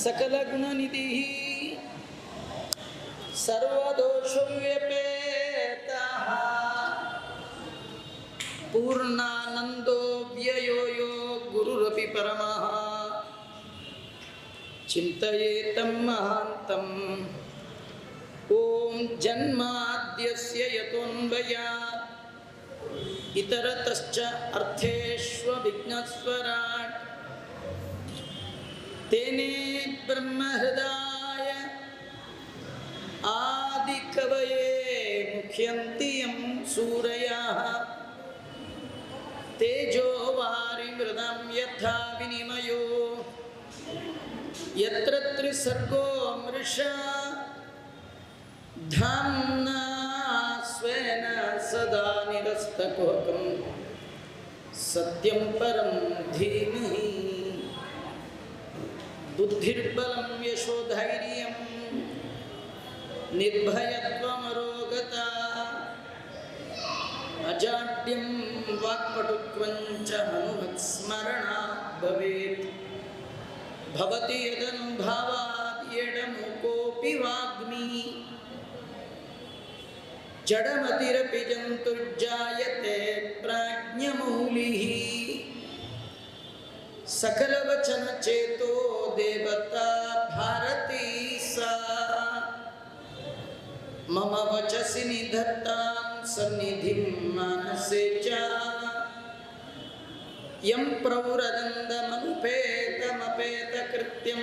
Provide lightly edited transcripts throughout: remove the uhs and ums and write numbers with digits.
सकलगुणनिधिः सर्वदोषव्यपेतः पूर्णानन्दो व्ययो यो गुरुरपि परमः चिन्तयेतं महान्तम् ॐ जन्माद्यस्य यतोऽन्वयात् इतरतश्च अर्थेष्वभिघ्नस्वराट् तेने ब्रह्महृदाय आदिकवये मुह्यन्ति यं सूरयः तेजो वारिमृदं यथा विनिमयो यत्र त्रिसर्गो मृषा धाम्ना स्वेन सदा निरस्तकुहकं सत्यं परं धीमहि बुद्धिर्बलं यशोधैर्यं निर्भयत्वमरोगता अजाड्यं वाक्पटुत्वं च हनुमत्स्मरणात् भवेत् भवति यदनुभावात् एडमुकोऽपि वाग्मी जडमतिरपि जन्तुर्जायते प्राज्ञमौलिः सकलवचनचेतो देवता भारती सा मम वचसि निधत्तां सन्निधिं मानसे च यं प्रवुरदन्दमनुपेतमपेतकृत्यं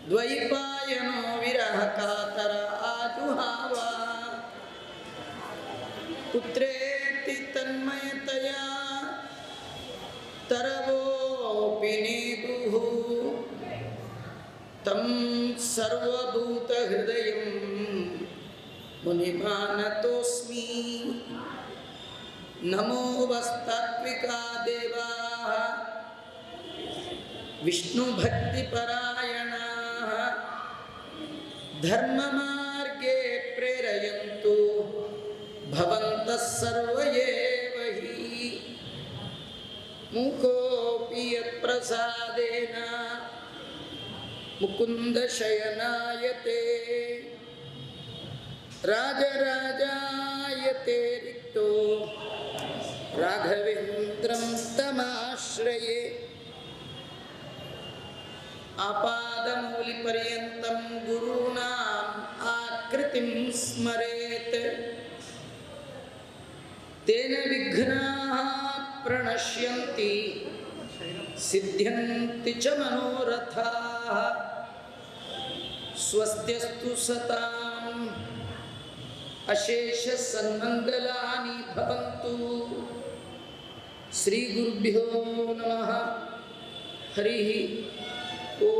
द्वैपायनो विरहकातर आजुहाव पुत्रेति तन्मयतया तरवोऽपि नेदुः तं सर्वभूतहृदयं मुनिमानतोऽस्मि नमो वस्तात्विका देवाः विष्णुभक्तिपरायणाः धर्ममार्गे प्रेरयन्तु भवन्तः सर्व एव हि मुकोऽपि यत्प्रसादेन मुकुन्दशयनायते राजराजायते रिक्तो राघवेन्द्रं तमाश्रये आपादमौलिपर्यन्तं गुरूणाम् आकृतिं स्मरेत् तेन विघ्नाः प्रणश्यन्ति सिद्ध्यन्ति च मनोरथाः स्वस्त्यस्तु सताम् अशेषसन्मङ्गलानि भवन्तु श्रीगुरुभ्यो नमः हरिः ॐ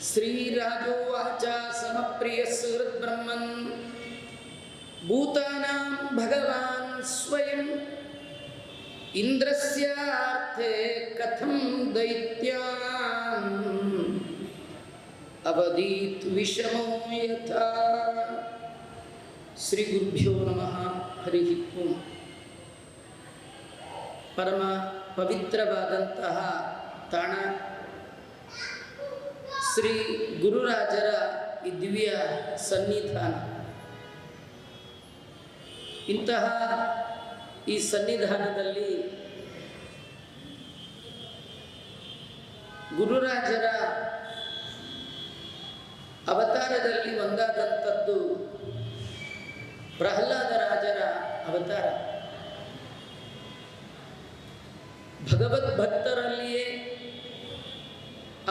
श्रीराजोवाच समप्रियसुहृद्ब्रह्मन् भूतानां भगवान् स्वयं इन्द्रस्यार्थे कथं दैत्यान् अवदीत् विषमो यथा श्रीगुरुभ्यो नमः हरिः ओಂ परम ಪವಿತ್ರವಾದಂತಹ ತಾಣ ಶ್ರೀ ಗುರುರಾಜರ ಈ ದಿವ್ಯ ಸನ್ನಿಧಾನ. ಇಂತಹ ಈ ಸನ್ನಿಧಾನದಲ್ಲಿ ಗುರುರಾಜರ ಅವತಾರದಲ್ಲಿ ಒಂದಾದಂಥದ್ದು ಪ್ರಹ್ಲಾದ ರಾಜರ ಅವತಾರ. ಭಗವದ್ಭಕ್ತರಲ್ಲಿಯೇ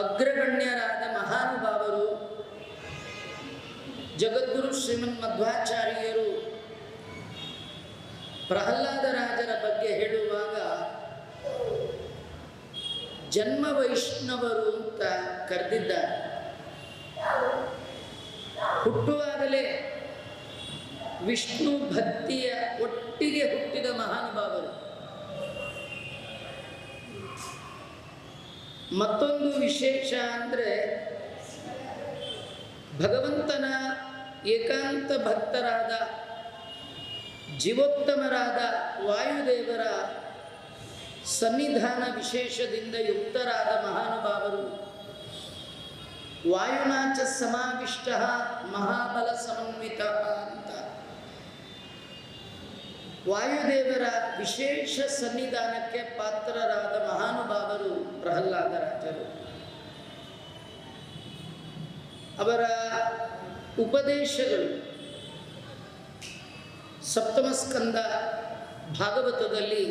ಅಗ್ರಗಣ್ಯರಾದ ಮಹಾನುಭಾವರು ಜಗದ್ಗುರು ಶ್ರೀಮನ್ ಮಧ್ವಾಚಾರ್ಯರು ಪ್ರಹ್ಲಾದ ರಾಜರ ಬಗ್ಗೆ ಹೇಳುವಾಗ ಜನ್ಮ ವೈಷ್ಣವರು ಅಂತ ಕರೆದಿದ್ದಾರೆ. ಹುಟ್ಟುವಾಗಲೇ ವಿಷ್ಣು ಭಕ್ತಿಯ ಒಟ್ಟಿಗೆ ಹುಟ್ಟಿದ ಮಹಾನುಭಾವರು. ಮತ್ತೊಂದು ವಿಶೇಷ ಅಂದರೆ ಭಗವಂತನ ಏಕಾಂತ ಭಕ್ತರಾದ ಜೀವೋತ್ತಮರಾದ ವಾಯುದೇವರ ಸನ್ನಿಧಾನ ವಿಶೇಷದಿಂದ ಯುಕ್ತರಾದ ಮಹಾನುಭಾವರು ವಾಯುನಾಚ ಸಮಾವಿಷ್ಟ ಮಹಾಬಲ ಸಮನ್ವಿತ ಅಂತ ವಾಯುದೇವರ ವಿಶೇಷ ಸನ್ನಿಧಾನಕ್ಕೆ ಪಾತ್ರರಾದ ಮಹಾನುಭಾವರು ಪ್ರಹ್ಲಾದರಾಜರು. ಅವರ ಉಪದೇಶಗಳು ಸಪ್ತಮ ಸ್ಕಂದ ಭಾಗವತದಲ್ಲಿ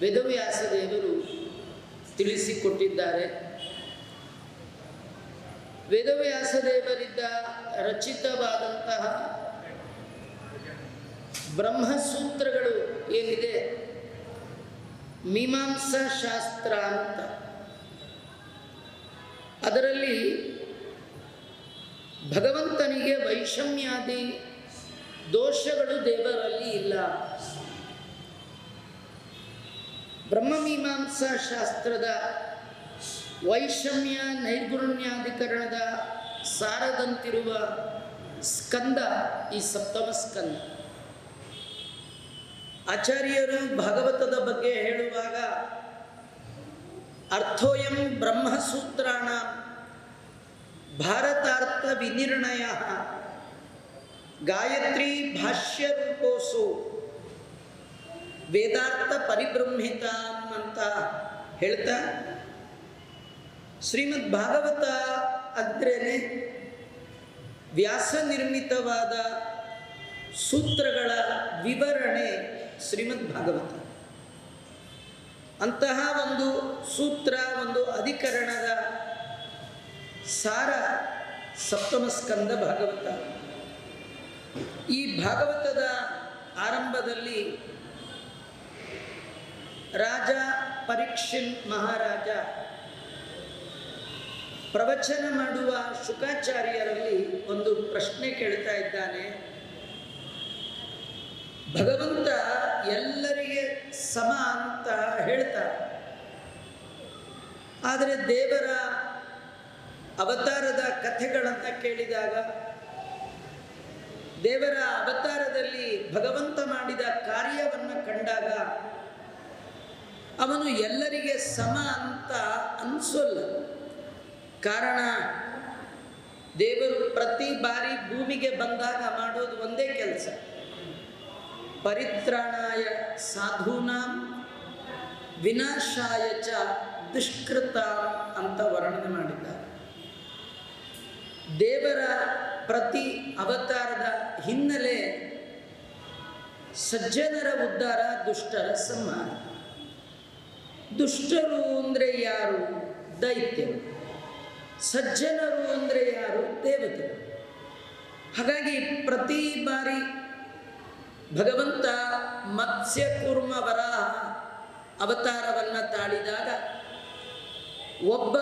ವೇದವ್ಯಾಸ ದೇವರು ತಿಳಿಸಿಕೊಟ್ಟಿದ್ದಾರೆ. ವೇದವ್ಯಾಸ ದೇವರಿಂದ ರಚಿತವಾದಂತಹ ಬ್ರಹ್ಮಸೂತ್ರಗಳು ಏನಿದೆ, ಮೀಮಾಂಸಾ ಶಾಸ್ತ್ರ ಅಂತ, ಅದರಲ್ಲಿ ಭಗವಂತನಿಗೆ ವೈಷಮ್ಯಾದಿ ದೋಷಗಳು ದೇವರಲ್ಲಿ ಇಲ್ಲ. ಬ್ರಹ್ಮಮೀಮಾಂಸಾ ಶಾಸ್ತ್ರದ ವೈಷಮ್ಯ ನೈರ್ಗುಣ್ಯಾಧಿಕರಣದ ಸಾರದಂತಿರುವ ಸ್ಕಂದ ಈ ಸಪ್ತಮ ಸ್ಕಂದ. ಆಚಾರ್ಯರು ಭಾಗವತದ ಬಗ್ಗೆ ಹೇಳುವಾಗ ಅರ್ಥೋಯಂ ಬ್ರಹ್ಮಸೂತ್ರಾಣ ಭಾರತಾರ್ಥ ವಿನಿರ್ಣಯ ಗಾಯತ್ರಿ ಭಾಷ್ಯ ರೂಪೋಸು ವೇದಾರ್ಥ ಪರಿಬ್ರಹ್ಮಿತ ಅಂತ ಹೇಳ್ತಾ, ಶ್ರೀಮದ್ ಭಾಗವತ ಅಂದ್ರೇನೆ ವ್ಯಾಸ ನಿರ್ಮಿತವಾದ ಸೂತ್ರಗಳ ವಿವರಣೆ ಶ್ರೀಮದ್ ಭಾಗವತ. ಅಂತಹ ಒಂದು ಸೂತ್ರ, ಒಂದು ಅಧಿಕರಣದ ಸಾರ ಸಪ್ತಮ ಸ್ಕಂದ ಭಾಗವತ. ಈ ಭಾಗವತದ ಆರಂಭದಲ್ಲಿ ರಾಜ ಪರೀಕ್ಷಿತ್ ಮಹಾರಾಜ ಪ್ರವಚನ ಮಾಡುವ ಶುಕಾಚಾರ್ಯರಲ್ಲಿ ಒಂದು ಪ್ರಶ್ನೆ ಕೇಳ್ತಾ ಇದ್ದಾನೆ. ಭಗವಂತ ಎಲ್ಲರಿಗೆ ಸಮ ಅಂತ ಹೇಳ್ತಾರೆ, ಆದರೆ ದೇವರ ಅವತಾರದ ಕಥೆಗಳನ್ನು ಕೇಳಿದಾಗ, ದೇವರ ಅವತಾರದಲ್ಲಿ ಭಗವಂತ ಮಾಡಿದ ಕಾರ್ಯವನ್ನು ಕಂಡಾಗ ಅವನು ಎಲ್ಲರಿಗೆ ಸಮ ಅಂತ ಅನಿಸೋಲ್ಲ. ಕಾರಣ, ದೇವರು ಪ್ರತಿ ಬಾರಿ ಭೂಮಿಗೆ ಬಂದಾಗ ಮಾಡೋದು ಒಂದೇ ಕೆಲಸ, ಪರಿತ್ರಾಣಾಯ ಸಾಧೂನಾಂ ವಿನಾಶಾಯ ಚ ದುಷ್ಕೃತಾಂ ಅಂತ ವರ್ಣನೆ ಮಾಡಿದ್ದಾರೆ. ದೇವರ ಪ್ರತಿ ಅವತಾರದ ಹಿನ್ನೆಲೆ ಸಜ್ಜನರ ಉದ್ಧಾರ, ದುಷ್ಟರ ಸಂಹಾರ. ದುಷ್ಟರು ಅಂದರೆ ಯಾರು? ದೈತ್ಯರು. ಸಜ್ಜನರು ಅಂದರೆ ಯಾರು? ದೇವತೆಗಳು. ಹಾಗಾಗಿ ಪ್ರತಿ ಬಾರಿ ಭಗವಂತ ಮತ್ಸ್ಯ ಕೂರ್ಮ ವರಾಹ ಅವತಾರವನ್ನು ತಾಳಿದಾಗ ಒಬ್ಬ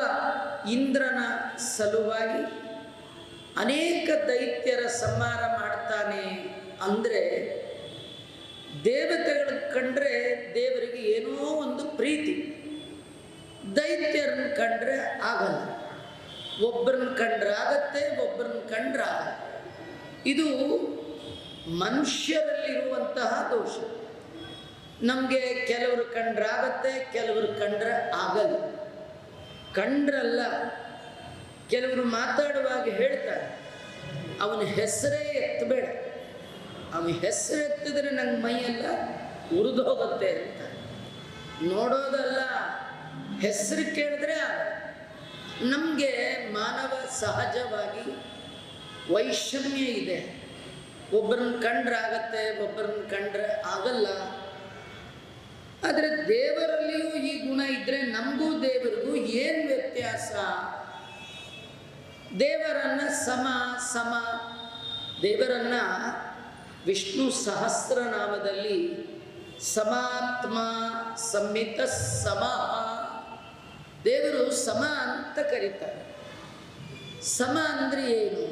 ಇಂದ್ರನ ಸಲುವಾಗಿ ಅನೇಕ ದೈತ್ಯರ ಸಂಹಾರ ಮಾಡ್ತಾನೆ. ಅಂದರೆ ದೇವತೆಗಳ ಕಂಡ್ರೆ ದೇವರಿಗೆ ಏನೋ ಒಂದು ಪ್ರೀತಿ, ದೈತ್ಯರನ್ನ ಕಂಡ್ರೆ ಆಗಲ್ಲ. ಒಬ್ಬರನ್ನ ಕಂಡ್ರೆ ಆಗತ್ತೆ, ಒಬ್ಬರನ್ನ ಕಂಡ್ರೆ ಆಗಲ್ಲ. ಇದು ಮನುಷ್ಯರಲ್ಲಿರುವಂತಹ ದೋಷ. ನಮಗೆ ಕೆಲವರು ಕಂಡ್ರೆ ಆಗತ್ತೆ, ಕೆಲವರು ಕಂಡ್ರೆ ಆಗಲ್ಲ. ಕಂಡ್ರಲ್ಲ, ಕೆಲವರು ಮಾತಾಡುವಾಗ ಹೇಳ್ತಾರೆ, ಅವನ ಹೆಸರೇ ಎತ್ತಬೇಡ, ಅವನ ಹೆಸರು ಎತ್ತಿದ್ರೆ ನಂಗೆ ಮೈಯೆಲ್ಲ ಉರಿದು ಹೋಗುತ್ತೆ ಅಂತ. ನೋಡೋದಲ್ಲ, ಹೆಸರು ಕೇಳಿದ್ರೆ ನಮಗೆ ಮಾನವ ಸಹಜವಾಗಿ ವೈಷಮ್ಯ ಇದೆ. ಒಬ್ಬರನ್ನ ಕಂಡ್ರೆ ಆಗತ್ತೆ, ಒಬ್ಬರನ್ನ ಕಂಡ್ರೆ ಆಗಲ್ಲ. ಆದರೆ ದೇವರಲ್ಲಿಯೂ ಈ ಗುಣ ಇದ್ದರೆ ನಮಗೂ ದೇವರಿಗೂ ಏನು ವ್ಯತ್ಯಾಸ? ದೇವರನ್ನು ಸಮ ದೇವರನ್ನು ವಿಷ್ಣು ಸಹಸ್ರನಾಮದಲ್ಲಿ ಸಮಾತ್ಮ ಸಂಹಿತ ಸಮ, ದೇವರು ಸಮ ಅಂತ ಕರೀತಾರೆ. ಸಮ ಅಂದರೆ ಏನು?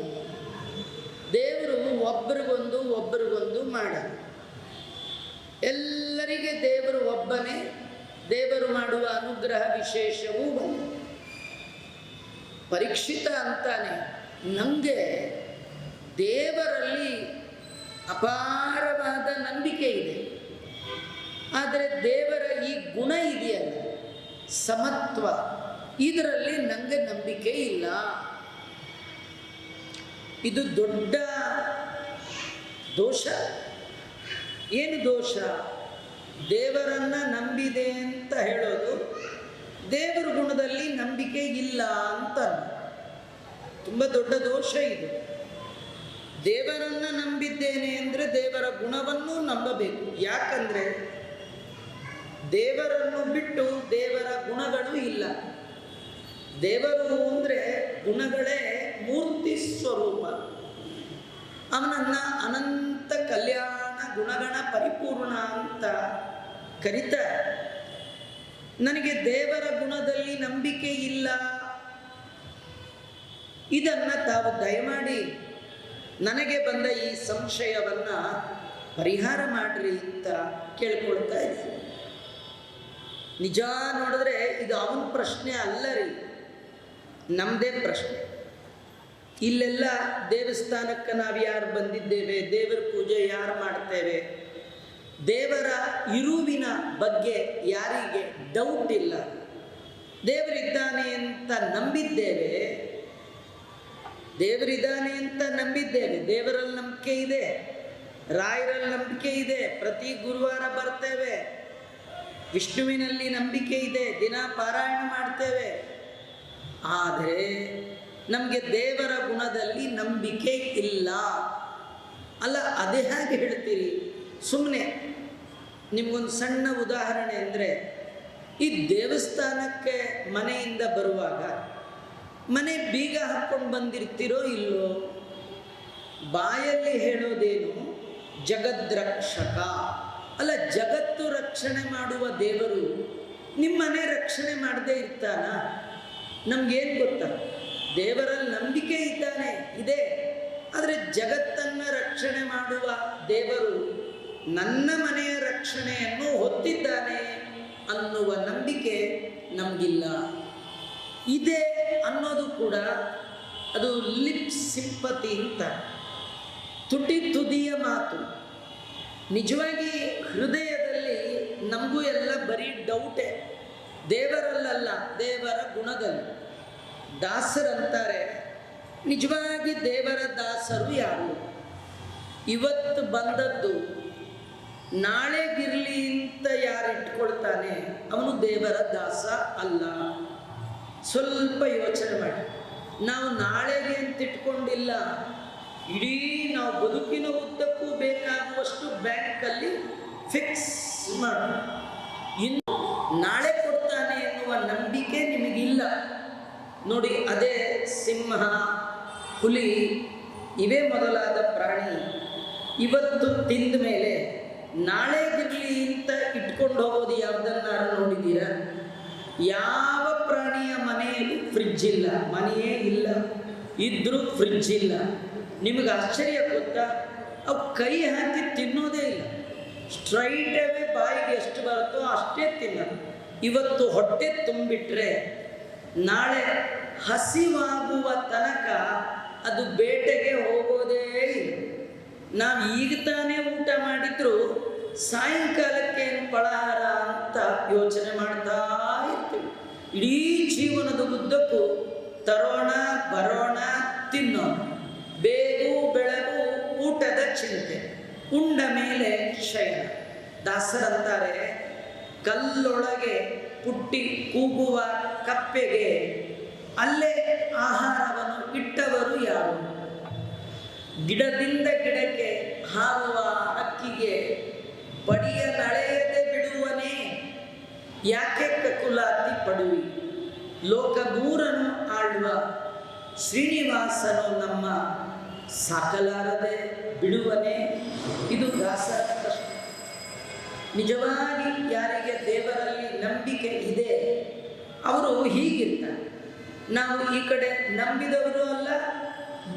ದೇವರು ಒಬ್ಬರಿಗೊಂದು ಮಾಡಲ್ಲ. ಎಲ್ಲರಿಗೆ ದೇವರು ಒಬ್ಬನೇ. ದೇವರು ಮಾಡುವ ಅನುಗ್ರಹ ವಿಶೇಷವೂ ಒಂದು. ಪರೀಕ್ಷಿತ ಅಂತಾನೆ, ನಮಗೆ ದೇವರಲ್ಲಿ ಅಪಾರವಾದ ನಂಬಿಕೆ ಇದೆ. ಆದರೆ ದೇವರ ಈ ಗುಣ ಇದೆಯಲ್ಲ, ಸಮತ್ವ, ಇದರಲ್ಲಿ ನನಗೆ ನಂಬಿಕೆ ಇಲ್ಲ. ಇದು ದೊಡ್ಡ ದೋಷ. ಏನು ದೋಷ? ದೇವರನ್ನು ನಂಬಿದೆ ಅಂತ ಹೇಳೋದು, ದೇವರ ಗುಣದಲ್ಲಿ ನಂಬಿಕೆ ಇಲ್ಲ ಅಂತ. ತುಂಬ ದೊಡ್ಡ ದೋಷ ಇದು. ದೇವರನ್ನು ನಂಬಿದ್ದೇನೆ ಅಂದರೆ ದೇವರ ಗುಣವನ್ನು ನಂಬಬೇಕು. ಯಾಕಂದರೆ ದೇವರನ್ನು ಬಿಟ್ಟು ದೇವರ ಗುಣಗಳು ಇಲ್ಲ. ದೇವರು ಅಂದರೆ ಗುಣಗಳೇ ಮೂರ್ತಿ ಸ್ವರೂಪ. ಅವನನ್ನು ಅನಂತ ಕಲ್ಯಾಣ ಗುಣಗಣ ಪರಿಪೂರ್ಣ ಅಂತ ಕರೀತಾರೆ. ನನಗೆ ದೇವರ ಗುಣದಲ್ಲಿ ನಂಬಿಕೆ ಇಲ್ಲ, ಇದನ್ನು ತಾವು ದಯಮಾಡಿ ನನಗೆ ಬಂದ ಈ ಸಂಶಯವನ್ನು ಪರಿಹಾರ ಮಾಡಿರಿ ಅಂತ ಕೇಳ್ಕೊಳ್ತಾ ಇದ್ದೀನಿ. ನಿಜ ನೋಡಿದ್ರೆ ಇದು ಅವನ ಪ್ರಶ್ನೆ ಅಲ್ಲ ರೀ, ನಮ್ಮದೇ ಪ್ರಶ್ನೆ. ಇಲ್ಲೆಲ್ಲ ದೇವಸ್ಥಾನಕ್ಕೆ ನಾವು ಯಾರು ಬಂದಿದ್ದೇವೆ, ದೇವರ ಪೂಜೆ ಯಾರು ಮಾಡ್ತೇವೆ, ದೇವರ ಇರುವಿನ ಬಗ್ಗೆ ಯಾರಿಗೆ ಡೌಟ್ ಇಲ್ಲ, ದೇವರಿದ್ದಾನೆ ಅಂತ ನಂಬಿದ್ದೇವೆ, ದೇವರಿದ್ದಾನೆ ಅಂತ ನಂಬಿದ್ದೇವೆ, ದೇವರಲ್ಲಿ ನಂಬಿಕೆ ಇದೆ, ರಾಯರಲ್ಲಿ ನಂಬಿಕೆ ಇದೆ, ಪ್ರತಿ ಗುರುವಾರ ಬರ್ತೇವೆ, ವಿಷ್ಣುವಿನಲ್ಲಿ ನಂಬಿಕೆ ಇದೆ, ದಿನ ಪಾರಾಯಣ ಮಾಡ್ತೇವೆ. ಆದರೆ ನಮಗೆ ದೇವರ ಗುಣದಲ್ಲಿ ನಂಬಿಕೆ ಇಲ್ಲ ಅಲ್ಲ. ಅದೇ ಹಾಗೆ ಹೇಳ್ತೀರಿ? ಸುಮ್ಮನೆ ನಿಮಗೊಂದು ಸಣ್ಣ ಉದಾಹರಣೆ ಅಂದರೆ, ಈ ದೇವಸ್ಥಾನಕ್ಕೆ ಮನೆಯಿಂದ ಬರುವಾಗ ಮನೆ ಬೀಗ ಹಾಕ್ಕೊಂಡು ಬಂದಿರ್ತೀರೋ ಇಲ್ಲೋ, ಬಾಯಲ್ಲಿ ಹೇಳೋದೇನು ಜಗದ್ರಕ್ಷಕ ಅಲ್ಲ. ಜಗತ್ತು ರಕ್ಷಣೆ ಮಾಡುವ ದೇವರು ನಿಮ್ಮನೆ ರಕ್ಷಣೆ ಮಾಡದೇ ಇರ್ತಾನ? ನಮಗೇನು ಗೊತ್ತಾ? ದೇವರಲ್ಲಿ ನಂಬಿಕೆ ಇದ್ದಾನೆ, ಇದೆ, ಆದರೆ ಜಗತ್ತನ್ನು ರಕ್ಷಣೆ ಮಾಡುವ ದೇವರು ನನ್ನ ಮನೆಯ ರಕ್ಷಣೆಯನ್ನು ಹೊತ್ತಿದ್ದಾನೆ ಅನ್ನುವ ನಂಬಿಕೆ ನಮಗಿಲ್ಲ. ಇದೆ ಅನ್ನೋದು ಕೂಡ ಅದು ಲಿಪ್ ಸಿಂಪತಿ ಅಂತ, ತುಟಿ ತುದಿಯ ಮಾತು. ನಿಜವಾಗಿ ಹೃದಯದಲ್ಲಿ ನಮಗೂ ಎಲ್ಲ ಬರೀ ಡೌಟೇ, ದೇವರಲ್ಲ, ದೇವರ ಗುಣದಲ್ಲಿ. ದಾಸರಂತಾರೆ, ನಿಜವಾಗಿ ದೇವರ ದಾಸರು ಯಾರು? ಇವತ್ತು ಬಂದದ್ದು ನಾಳೆಗಿರಲಿ ಅಂತ ಯಾರು ಇಟ್ಕೊಳ್ತಾನೆ ಅವನು ದೇವರ ದಾಸ ಅಲ್ಲ. ಸ್ವಲ್ಪ ಯೋಚನೆ ಮಾಡಿ. ನಾವು ನಾಳೆಗೆ ಅಂತ ಇಟ್ಕೊಂಡಿಲ್ಲ, ಇಡೀ ನಾವು ಬದುಕಿನ ಉದ್ದಕ್ಕೂ ಬೇಕಾಗುವಷ್ಟು ಬ್ಯಾಂಕಲ್ಲಿ ಫಿಕ್ಸ್ ಮಾಡಿ, ಇನ್ನು ನಾಳೆ ಕೊಡ್ತಾನೆ ಎನ್ನುವ ನಂಬಿಕೆ ನಿಮಗಿಲ್ಲ ನೋಡಿ. ಅದೇ ಸಿಂಹ, ಹುಲಿ ಇವೇ ಮೊದಲಾದ ಪ್ರಾಣಿ ಇವತ್ತು ತಿಂದ ಮೇಲೆ ನಾಳೆಗಿರಲಿ ಅಂತ ಇಟ್ಕೊಂಡು ಹೋಗೋದು ಯಾವುದನ್ನಾರು ನೋಡಿದ್ದೀರಾ? ಯಾವ ಪ್ರಾಣಿಯ ಮನೆಯಲ್ಲಿ ಫ್ರಿಡ್ಜ್ ಇಲ್ಲ, ಮನೆಯೇ ಇಲ್ಲ, ಇದ್ರೂ ಫ್ರಿಡ್ಜ್ ಇಲ್ಲ. ನಿಮಗೆ ಆಶ್ಚರ್ಯ ಗೊತ್ತಾ? ಅವು ಕೈ ಹಾಕಿ ತಿನ್ನೋದೇ ಇಲ್ಲ, ಸ್ಟ್ರೈಟ್ ಅವೇ ಬಾಯಿಗೆ ಎಷ್ಟು ಬರುತ್ತೋ ಅಷ್ಟೇ ತಿನ್ನ. ಇವತ್ತು ಹೊಟ್ಟೆ ತುಂಬಿಟ್ರೆ ನಾಳೆ ಹಸಿವಾಗುವ ತನಕ ಅದು ಬೇಟೆಗೆ ಹೋಗೋದೇ ಇಲ್ಲ. ನಾವು ಈಗ ತಾನೇ ಊಟ ಮಾಡಿದ್ರು ಸಾಯಂಕಾಲಕ್ಕೆ ಏನು ಫಲಹಾರ ಅಂತ ಯೋಚನೆ ಮಾಡ್ತಾ ಇರ್ತೀವಿ. ಇಡೀ ಜೀವನದ ಉದ್ದಕ್ಕೂ ತರೋಣ ಬರೋಣ ತಿನ್ನೋಣ, ಬೇಗು ಬೆಳಗು ಊಟದ ಚಿಂತೆ, ಉಂಡ ಮೇಲೆ ಶಯನ. ದಾಸರಂತಾರೆ, ಕಲ್ಲೊಳಗೆ ಪುಟ್ಟಿ ಕೂಗುವ ಕಪ್ಪೆಗೆ ಅಲ್ಲೇ ಆಹಾರವನ್ನು ಇಟ್ಟವರು ಯಾರು? ಗಿಡದಿಂದ ಗಿಡಕ್ಕೆ ಹಾರುವ ಹಕ್ಕಿಗೆ ಬಡಿಯ ನಳೆಯದೆ ಬಿಡುವನೇ ಯಾಕೆ ಕಕುಲಾತಿ ಪಡುವಿ? ಲೋಕ ಮೂರನ್ನು ಆಳುವ ಶ್ರೀನಿವಾಸನು ನಮ್ಮ ಸಾಕಲಾರದೆ ಬಿಡುವನೇ? ಇದು ದಾಸರ ಪ್ರಶ್ನೆ. ನಿಜವಾಗಿ ಯಾರಿಗೆ ದೇವರಲ್ಲಿ ನಂಬಿಕೆ ಇದೆ ಅವರು ಹೀಗಿರ್ತಾರೆ. ನಾವು ಈ ಕಡೆ ನಂಬಿದವರು ಅಲ್ಲ,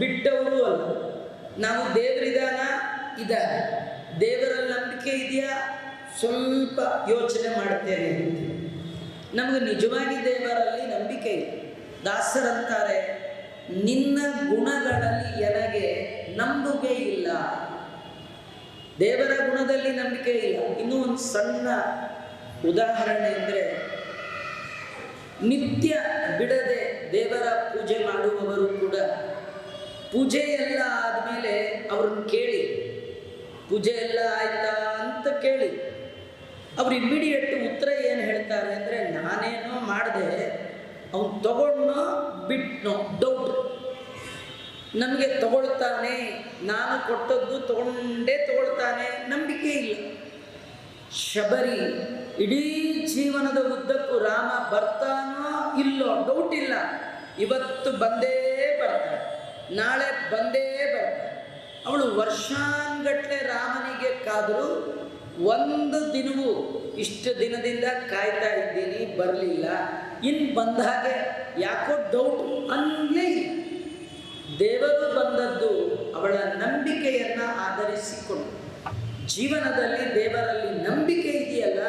ಬಿಟ್ಟವರು ಅಲ್ಲ. ನಾವು ದೇವರಿದಾನ ಇದ್ದಾನೆ, ದೇವರಲ್ಲಿ ನಂಬಿಕೆ ಇದೆಯಾ ಸ್ವಲ್ಪ ಯೋಚನೆ ಮಾಡ್ತೇನೆ. ನಮಗೆ ನಿಜವಾಗಿ ದೇವರಲ್ಲಿ ನಂಬಿಕೆ ಇದೆ. ದಾಸರಂತಾರೆ, ನಿನ್ನ ಗುಣಗಳಲ್ಲಿ ನನಗೆ ನಂಬಿಕೆ ಇಲ್ಲ. ದೇವರ ಗುಣದಲ್ಲಿ ನಂಬಿಕೆ ಇಲ್ಲ. ಇನ್ನೂ ಒಂದು ಸಣ್ಣ ಉದಾಹರಣೆ ಅಂದರೆ, ನಿತ್ಯ ಬಿಡದೆ ದೇವರ ಪೂಜೆ ಮಾಡುವವರು ಕೂಡ ಪೂಜೆ ಎಲ್ಲ ಆದಮೇಲೆ ಅವ್ರನ್ನ ಕೇಳಿ, ಪೂಜೆ ಎಲ್ಲ ಆಯ್ತಾ ಅಂತ ಕೇಳಿ, ಅವ್ರು ಇಮ್ಮಿಡಿಯೇಟ್ ಉತ್ತರ ಏನು ಹೇಳ್ತಾರೆ ಅಂದರೆ, ನಾನೇನೋ ಮಾಡಿದೆ, ಅವನು ತಗೊಂಡೋ ಬಿಟ್ನೋ ಡೌಟ್. ನಮಗೆ ತಗೊಳ್ತಾನೆ, ನಾನು ಕೊಟ್ಟದ್ದು ತಗೊಳ್ತಾನೆ, ನಂಬಿಕೆ ಇಲ್ಲ. ಶಬರಿ ಇಡೀ ಜೀವನದ ಉದ್ದಕ್ಕೂ ರಾಮ ಬರ್ತಾನೋ ಇಲ್ಲೋ ಡೌಟ್ ಇಲ್ಲ, ಇವತ್ತು ಬಂದೇ ಬರ್ತಾನೆ, ನಾಳೆ ಬಂದೇ ಬರ್ತಾನೆ. ಅವಳು ವರ್ಷಾನ್ಗಟ್ಲೆ ರಾಮನಿಗೆ ಕಾದರೂ ಒಂದು ದಿನವೂ ಇಷ್ಟು ದಿನದಿಂದ ಕಾಯ್ತಾ ಇದ್ದೀನಿ ಬರಲಿಲ್ಲ, ಇನ್ನು ಬಂದ ಹಾಗೆ ಯಾಕೋ ಡೌಟ್ ಅನ್ನಲೇ ಇಲ್ಲ. ದೇವರು ಬಂದದ್ದು ಅವಳ ನಂಬಿಕೆಯನ್ನು ಆಧರಿಸಿಕೊಂಡು. ಜೀವನದಲ್ಲಿ ದೇವರಲ್ಲಿ ನಂಬಿಕೆ ಇದೆಯಲ್ಲ,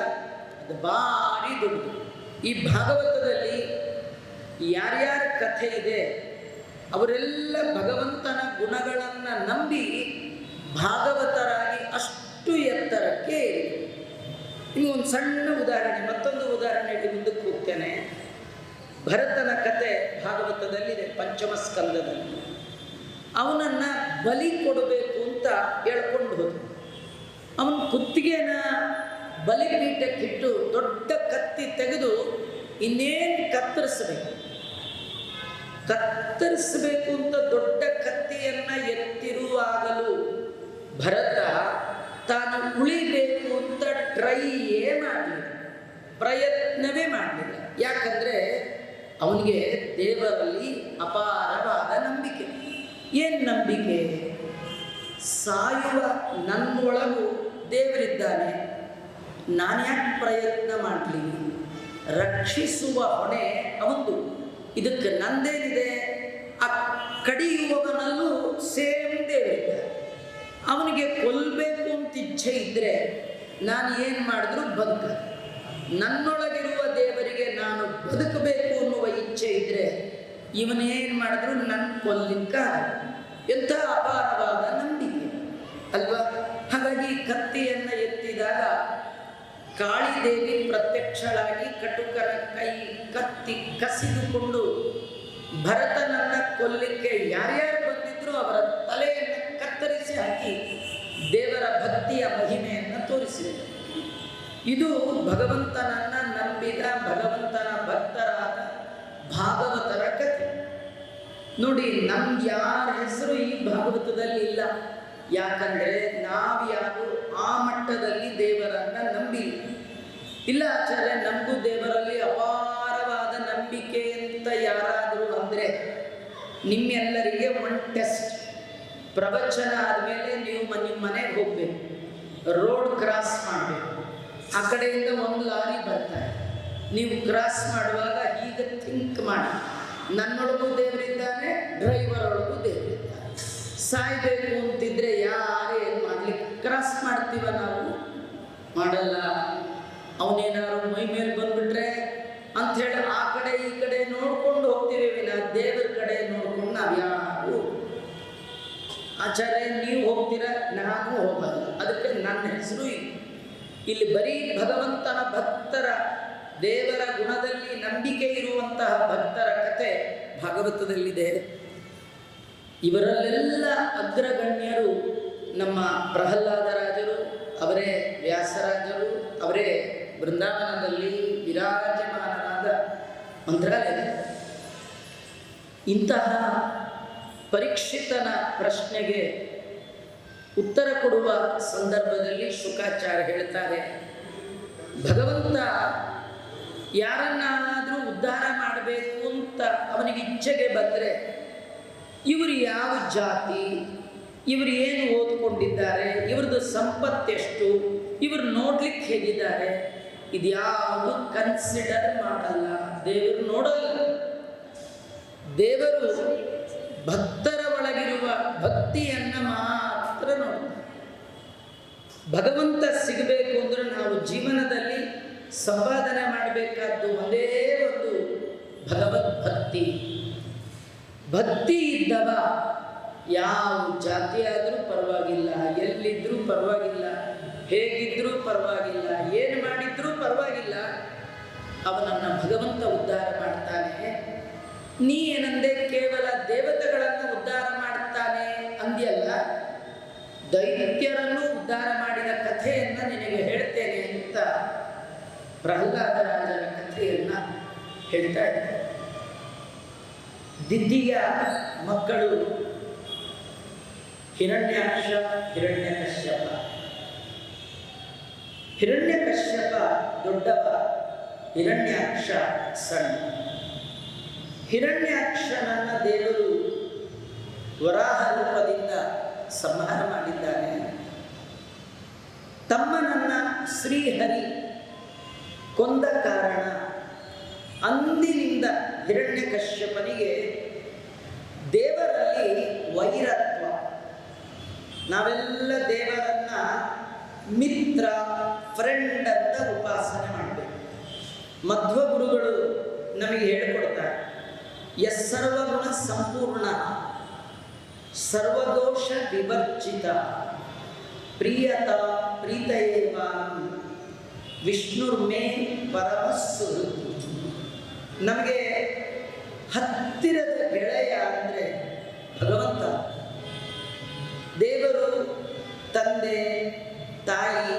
ಅದು ಭಾರಿ ದೊಡ್ಡದು. ಈ ಭಾಗವತದಲ್ಲಿ ಯಾರ್ಯಾರ ಕಥೆ ಇದೆ ಅವರೆಲ್ಲ ಭಗವಂತನ ಗುಣಗಳನ್ನು ನಂಬಿ ಭಾಗವತರಾಗಿ ಅಷ್ಟು ಎತ್ತರಕ್ಕೆ ಏರಿದೆ. ಇನ್ನು ಒಂದು ಸಣ್ಣ ಉದಾಹರಣೆ, ಮತ್ತೊಂದು ಉದಾಹರಣೆ ಹೇಳಿ ಮುಂದಕ್ಕೆ ಹೋಗ್ತೇನೆ. ಭರತನ ಕತೆ ಭಾಗವತದಲ್ಲಿದೆ, ಪಂಚಮ ಸ್ಕಂದದಲ್ಲಿ. ಅವನನ್ನು ಬಲಿ ಕೊಡಬೇಕು ಅಂತ ಹೇಳ್ಕೊಂಡು ಹೋದ. ಅವನ ಕುತ್ತಿಗೆನ ಬಲಿಪೀಠಕ್ಕಿಟ್ಟು ದೊಡ್ಡ ಕತ್ತಿ ತೆಗೆದು ಇನ್ನೇನು ಕತ್ತರಿಸಬೇಕು ಅಂತ ದೊಡ್ಡ ಕತ್ತಿಯನ್ನು ಎತ್ತಿರುವಾಗಲೂ ಭರತ ತಾನು ಉಳಿಬೇಕು ಅಂತ ಟ್ರೈಯೇ ಮಾಡಲಿಲ್ಲ, ಪ್ರಯತ್ನವೇ ಮಾಡಲಿಲ್ಲ. ಯಾಕಂದರೆ ಅವನಿಗೆ ದೇವರಲ್ಲಿ ಅಪಾರವಾದ ನಂಬಿಕೆ. ಏನು ನಂಬಿಕೆ? ಸಾಯುವ ನನ್ನೊಳಗೂ ದೇವರಿದ್ದಾನೆ, ನಾನು ಯಾಕೆ ಪ್ರಯತ್ನ ಮಾಡಲಿ, ರಕ್ಷಿಸುವ ಹೊಣೆ ಅವಂದು, ಇದಕ್ಕೆ ನಂದೇನಿದೆ. ಆ ಕಡಿಯುವವನಲ್ಲೂ ಸೇಮ್ ದೇವರಿದ್ದಾರೆ. ಅವನಿಗೆ ಕೊಲ್ಲಬೇಕು ಅಂತ ಇಚ್ಛೆ ಇದ್ದರೆ ನಾನು ಏನು ಮಾಡಿದ್ರು ಬದುಕ. ನನ್ನೊಳಗಿರುವ ದೇವರಿಗೆ ನಾನು ಬದುಕಬೇಕು ಅನ್ನುವ ಇಚ್ಛೆ ಇದ್ದರೆ ಇವನೇನು ಮಾಡಿದ್ರು ನನ್ನ ಕೊಲ್ಲಿಕ್ಕ. ಎಂಥ ಅಪಾರವಾದ ನಂಬಿಕೆ ಅಲ್ವಾ? ಹಾಗಾಗಿ ಕತ್ತಿಯನ್ನು ಎತ್ತಿದಾಗ ಕಾಳಿದೇವಿ ಪ್ರತ್ಯಕ್ಷಳಾಗಿ ಕಟುಕನ ಕೈ ಕತ್ತಿ ಕಸಿದುಕೊಂಡು ಭರತನನ್ನು ಕೊಲ್ಲಿಕ್ಕೆ ಯಾರ್ಯಾರು ಬಂದಿದ್ರು ಅವರ ತಲೆಯನ್ನು ಕತ್ತರಿಸಿ ಹಾಕಿ ದೇವರ ಭಕ್ತಿಯ ಮಹಿಮೆಯನ್ನು ತೋರಿಸಿದರು. ಇದು ಭಗವಂತನನ್ನು ನಂಬಿದ ಭಗವಂತನ ಭಕ್ತರಾದ ಭಾಗವತರ ಕಥೆ. ನೋಡಿ, ನಮ್ಗೆ ಯಾರ ಹೆಸರು ಈ ಭಾಗವತದಲ್ಲಿ ಇಲ್ಲ. ಯಾಕಂದರೆ ನಾವು ಯಾರು ಆ ಮಟ್ಟದಲ್ಲಿ ದೇವರನ್ನು ನಂಬಿಲ್ಲ. ಇಲ್ಲ ಆಚಾರ್ಯ, ನಮಗೂ ದೇವರಲ್ಲಿ ಅಪಾರವಾದ ನಂಬಿಕೆ ಅಂತ ಯಾರಾದರೂ ಅಂದರೆ ನಿಮ್ಮೆಲ್ಲರಿಗೆ ಒಂದು ಟೆಸ್ಟ್. ಪ್ರವಚನ ಆದಮೇಲೆ ನೀವು ನಿಮ್ಮ ಮನೆಗೆ ಹೋಗಬೇಕು, ರೋಡ್ ಕ್ರಾಸ್ ಮಾಡಬೇಕು. ಆ ಕಡೆಯಿಂದ ಒಂದು ಲಾರಿ ಬರ್ತಾರೆ, ನೀವು ಕ್ರಾಸ್ ಮಾಡುವಾಗ ಹೀಗೆ ಥಿಂಕ್ ಮಾಡಿ, ನನ್ನೊಳಗೂ ದೇವರಿದ್ದಾನೆ, ಡ್ರೈವರ್ ಒಳಗೂ ದೇವರಿದ್ದಾನೆ. ಸಾಯ್ಬೇಕು ಅಂತಿದ್ರೆ ಯಾರೇ ಏನು ಮಾಡಲಿಕ್ಕೆ ಕ್ರಾಸ್ ಮಾಡ್ತೀವ ನಾವು? ಮಾಡಲ್ಲ. ಅವನೇನಾದ್ರು ಮೈ ಮೇಲೆ ಬಂದ್ಬಿಟ್ರೆ ಅಂಥೇಳಿ ಆ ಕಡೆ ಈ ಕಡೆ ನೋಡ್ಕೊಂಡು ಹೋಗ್ತೀವಿ ವಿನ ದೇವರ ಕಡೆ ನೋಡ್ಕೊಂಡು ನಾವು ಯಾರು. ಆಚಾರ್ಯ ನೀವು ಹೋಗ್ತೀರಾ, ನಾನು ಹೋಗಲ್ಲ. ಅದಕ್ಕೆ ನನ್ನ ಹೆಸರು ಇಲ್ಲಿ ಬರೀ ಭಗವಂತನ ಭಕ್ತರ, ದೇವರ ಗುಣದಲ್ಲಿ ನಂಬಿಕೆ ಇರುವಂತಹ ಭಕ್ತರ ಕತೆ ಭಾಗವತದಲ್ಲಿದೆ. ಇವರಲ್ಲೆಲ್ಲ ಅಗ್ರಗಣ್ಯರು ನಮ್ಮ ಪ್ರಹ್ಲಾದರಾಜರು, ಅವರೇ ವ್ಯಾಸರಾಜರು, ಅವರೇ ಬೃಂದಾವನದಲ್ಲಿ ವಿರಾಜಮಾನರಾದ ಮಂತ್ರಾಲಯ. ಇಂತಹ ಪರೀಕ್ಷಿತನ ಪ್ರಶ್ನೆಗೆ ಉತ್ತರ ಕೊಡುವ ಸಂದರ್ಭದಲ್ಲಿ ಶುಕಾಚಾರ್ಯ ಹೇಳ್ತಾರೆ, ಭಗವಂತ ಯಾರನ್ನಾದರೂ ಉದ್ಧಾರ ಮಾಡಬೇಕು ಅಂತ ಅವನಿಗೆ ಇಚ್ಛೆಗೆ ಬಂದರೆ ಇವರು ಯಾವ ಜಾತಿ, ಇವರು ಏನು ಓದ್ಕೊಂಡಿದ್ದಾರೆ, ಇವ್ರದ್ದು ಸಂಪತ್ತೆಷ್ಟು, ಇವರು ನೋಡ್ಲಿಕ್ಕೆ ಹೇಗಿದ್ದಾರೆ, ಇದ್ಯಾವುದು ಕನ್ಸಿಡರ್ ಮಾಡಲ್ಲ. ದೇವರು ನೋಡಲ್ಲ. ದೇವರು ಭಕ್ತರ ಒಳಗಿರುವ ಭಕ್ತಿಯನ್ನು ಮಾತ್ರ ನೋಡ್ತಾರೆ. ಭಗವಂತ ಸಿಗಬೇಕು ಅಂದರೆ ನಾವು ಜೀವನದಲ್ಲಿ ಸಂಪಾದನೆ ಮಾಡಬೇಕಾದ್ದು ಒಂದೇ ಒಂದು ಭಗವದ್ಭಕ್ತಿ. ಭಕ್ತಿ ಇದ್ದವ ಯಾವ ಜಾತಿ ಆದರೂ ಪರವಾಗಿಲ್ಲ, ಎಲ್ಲಿದ್ದರೂ ಪರವಾಗಿಲ್ಲ, ಹೇಗಿದ್ದರೂ ಪರವಾಗಿಲ್ಲ, ಏನು ಮಾಡಿದ್ರೂ ಪರವಾಗಿಲ್ಲ, ಅವನನ್ನು ಭಗವಂತ ಉದ್ಧಾರ ಮಾಡ್ತಾನೆ. ನೀ ಏನಂದೆ ಕೇವಲ ದೇವತೆಗಳನ್ನು ಉದ್ಧಾರ ಮಾಡ್ತಾನೆ ಅಂದ್ಯಲ್ಲ, ದೈತ್ಯರನ್ನು ಉದ್ಧಾರ ಮಾಡಿದ ಕಥೆಯನ್ನು ನಿನಗೆ ಹೇಳ್ತೇನೆ ಅಂತ ಪ್ರಹ್ಲಾದರಾಜನ ಕಥೆಯನ್ನು ಹೇಳ್ತಾ ಇದ್ದಾರೆ. ದಿತಿಯ ಮಕ್ಕಳು ಹಿರಣ್ಯಾಕ್ಷ, ಹಿರಣ್ಯಕಶ್ಯಪ. ಹಿರಣ್ಯಕಶ್ಯಪ ದೊಡ್ಡವ, ಹಿರಣ್ಯಾಕ್ಷ ಸಣ್ಣ. ಹಿರಣ್ಯಾಕ್ಷನನ್ನ ದೇವರು ವರಾಹ ರೂಪದಿಂದ ಸಂಹಾರ ಮಾಡಿದ್ದಾನೆ. ತಮ್ಮನನ್ನ ಶ್ರೀಹರಿ ಕೊಂದ ಕಾರಣ ಅಂದಿನಿಂದ ಹಿರಣ್ಯಕಶ್ಯಪನಿಗೆ ದೇವರಲ್ಲಿ ವೈರತ್ವ. ನಾವೆಲ್ಲ ದೇವರನ್ನ ಮಿತ್ರ, ಫ್ರೆಂಡ್ ಅಂತ ಉಪಾಸನೆ ಮಾಡಬೇಕು. ಮಧ್ವ ಗುರುಗಳು ನಮಗೆ ಹೇಳಿಕೊಡ್ತಾರೆ, ಯಸ್ಸರ್ವಗುಣ ಸಂಪೂರ್ಣ ಸರ್ವದೋಷ ವಿವರ್ಜಿತ ಪ್ರಿಯತ ಪ್ರೀತಯೇವಾನ್ ವಿಷ್ಣುರ್ಮೇ ಪರಮಸ್ಸು. ನಮಗೆ ಹತ್ತಿರದ ಗೆಳೆಯ ಅಂದರೆ ಭಗವಂತ. ದೇವರು, ತಂದೆ, ತಾಯಿ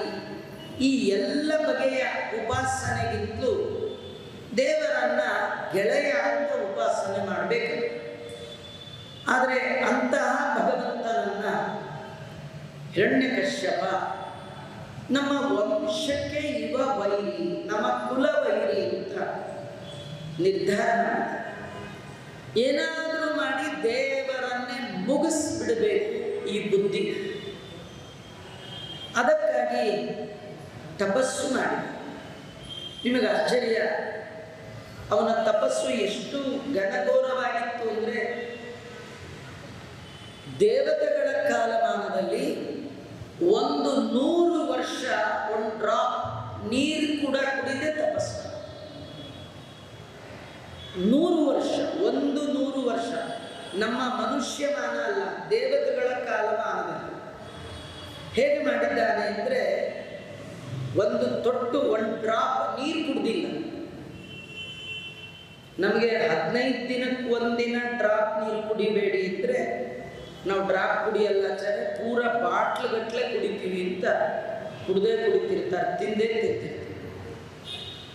ಈ ಎಲ್ಲ ಬಗೆಯ ಉಪಾಸನೆಗಿಂತಲೂ ದೇವರನ್ನ ಗೆಳೆಯ ಅಂತ ಉಪಾಸನೆ ಮಾಡಬೇಕು. ಆದರೆ ಅಂತಹ ಭಗವಂತನನ್ನ ಹಿರಣ್ಯಕಶ್ಯಪ ನಮ್ಮ ವಂಶಕ್ಕೆ ಇವ ವೈರಿ, ನಮ್ಮ ಕುಲ ವೈರಿ ಅಂತ ನಿರ್ಧಾರ ಮಾಡಿದ. ಏನಾದರೂ ಮಾಡಿ ದೇವರನ್ನೇ ಮುಗಿಸ್ಬಿಡಬೇಕು ಈ ಬುದ್ಧಿ. ಅದಕ್ಕಾಗಿ ತಪಸ್ಸು ಮಾಡಿ. ನಿಮಗೆ ಆಶ್ಚರ್ಯ, ಅವನ ತಪಸ್ಸು ಎಷ್ಟು ಘನಘೋರವಾಗಿತ್ತು ಅಂದರೆ, ದೇವತೆಗಳ ಕಾಲಮಾನದಲ್ಲಿ 100 ವರ್ಷ ಒಂದು ಡ್ರಾಪ್ ನೀರು ಕೂಡ ಕುಡಿದೇ ತಪಸ್ಸು. 100 ವರ್ಷ, 100 ವರ್ಷ. ನಮ್ಮ ಮನುಷ್ಯಮಾನ ಅಲ್ಲ, ದೇವತೆಗಳ ಕಾಲಮಾನದಲ್ಲಿ ಹೇಗೆ ಮಾಡಿದ್ದಾನೆ ಅಂದರೆ, ಒಂದು ತೊಟ್ಟು ಒಂದು ಡ್ರಾಪ್ ನೀರು ಕುಡ್ದಿಲ್ಲ. ನಮಗೆ 15 ದಿನಕ್ಕೆ ಒಂದಿನ ಡ್ರಾಪ್ ನೀರು ಕುಡಿಬೇಡಿ ಅಂದರೆ ನಾವು ಡ್ರಾಪ್ ಕುಡಿಯಲ್ಲ, ಪೂರ ಬಾಟ್ಲುಗಟ್ಟಲೆ ಕುಡಿತೀವಿ ಅಂತ ಕುಡ್ದೇ ಕುಡಿತಿರ್ತಾರೆ, ತಿಂದೇ ತಿಂತಿರ್ತೀವಿ.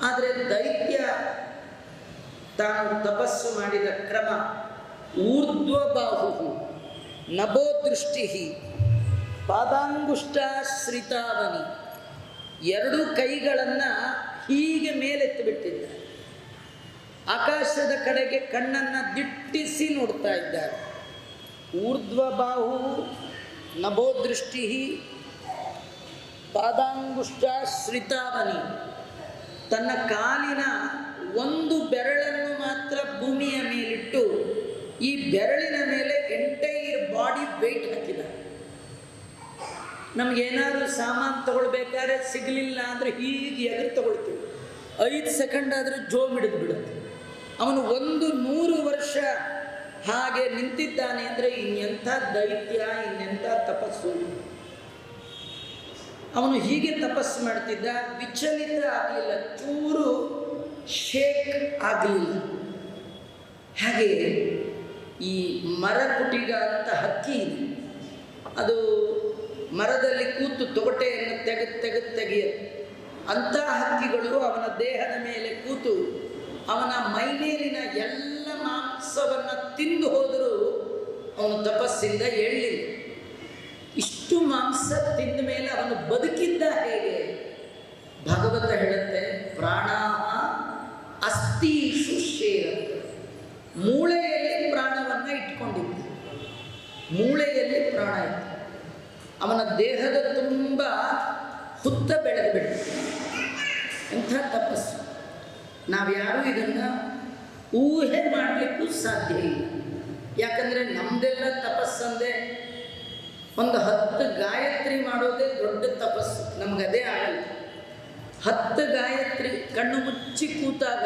ಆದರೆ ದೈತ್ಯ ತಾನು ತಪಸ್ಸು ಮಾಡಿದ ಕ್ರಮ, ಊರ್ಧ್ವಬಾಹು ನಭೋ ದೃಷ್ಟಿ ಪಾದಾಂಗುಷ್ಟಾಶ್ರಿತಾವನಿ, 2 ಕೈಗಳನ್ನು ಹೀಗೆ ಮೇಲೆತ್ತಿಬಿಟ್ಟಿದ್ದಾರೆ. ಆಕಾಶದ ಕಡೆಗೆ ಕಣ್ಣನ್ನು ದಿಟ್ಟಿಸಿ ನೋಡ್ತಾ ಇದ್ದಾರೆ. ಊರ್ಧ್ವಬಾಹು ನಭೋ ದೃಷ್ಟಿ ಪಾದಾಂಗುಷ್ಟಾಶ್ರಿತಾವನಿ. ತನ್ನ ಕಾಲಿನ ಒಂದು ಬೆರಳನ್ನು ಮಾತ್ರ ಭೂಮಿಯ ಮೇಲಿಟ್ಟು ಈ ಬೆರಳಿನ ಮೇಲೆ ಎಂಟೈರ್ ಬಾಡಿ ವೆಯ್ಟ್ ಹಾಕಿದ. ನಮಗೇನಾದರೂ ಸಾಮಾನು ತಗೊಳ್ಬೇಕಾದ್ರೆ ಸಿಗಲಿಲ್ಲ ಅಂದರೆ ಹೀಗೆ ಎದುರು ತಗೊಳ್ತೀವಿ, 5 ಸೆಕೆಂಡ್ ಆದರೆ ಜೋಮ್ ಹಿಡಿದು ಬಿಡುತ್ತೆ. ಅವನು 100 ವರ್ಷ ಹಾಗೆ ನಿಂತಿದ್ದಾನೆ ಅಂದರೆ ಇನ್ನೆಂಥ ದೈತ್ಯ, ಇನ್ನೆಂಥ ತಪಸ್ಸು. ಅವನು ಹೀಗೆ ತಪಸ್ಸು ಮಾಡ್ತಿದ್ದ, ವಿಚಲಿತ ಆಗಲಿಲ್ಲ, ಚೂರು ಶೇಕ್ ಆಗಲಿಲ್ಲ. ಹಾಗೆ ಈ ಮರಕುಟಿಗ ಅಂತ ಹಕ್ಕಿ ಇದೆ, ಅದು ಮರದಲ್ಲಿ ಕೂತು ತೊಗಟೆಯನ್ನು ತೆಗೆಯುತ್ತೆ. ಅಂಥ ಹಕ್ಕಿಗಳು ಅವನ ದೇಹದ ಮೇಲೆ ಕೂತು ಅವನ ಮೈಮೇಲಿನ ಎಲ್ಲ ಮಾಂಸವನ್ನು ತಿಂದು ಹೋದರೂ ಅವನು ತಪಸ್ಸಿಂದ ಏಳಲಿಲ್ಲ. ಇಷ್ಟು ಮಾಂಸ ತಿಂದ ಮೇಲೆ ಅವನು ಬದುಕಿದ್ದ ಹೇಗೆ? ಭಾಗವತ ಹೇಳುತ್ತೆ, ಪ್ರಾಣಾಹ ಅಸ್ಥೀಷು ಶೇರತ್. ಮೂಳೆಯಲ್ಲಿ ಪ್ರಾಣವನ್ನು ಇಟ್ಕೊಂಡಿದ್ದ, ಮೂಳೆಯಲ್ಲಿ ಪ್ರಾಣ ಇತ್ತು. ಅವನ ದೇಹದ ತುಂಬ ಹುತ್ತ ಬೆಳೆದು ಬಿಟ್ಟು. ಎಂಥ ತಪಸ್ಸು! ನಾವ್ಯಾರೂ ಇದನ್ನು ಊಹೆ ಮಾಡಲಿಕ್ಕೂ ಸಾಧ್ಯ ಇಲ್ಲ. ಯಾಕಂದರೆ ನಮ್ಮದೆಲ್ಲ ತಪಸ್ಸಂದೆ ಒಂದು 10 ಗಾಯತ್ರಿ ಮಾಡೋದೇ ದೊಡ್ಡ ತಪಸ್ಸು. ನಮಗದೇ ಆಗಲ್ಲ. 10 ಗಾಯತ್ರಿ ಕಣ್ಣು ಮುಚ್ಚಿ ಕೂತಾಗ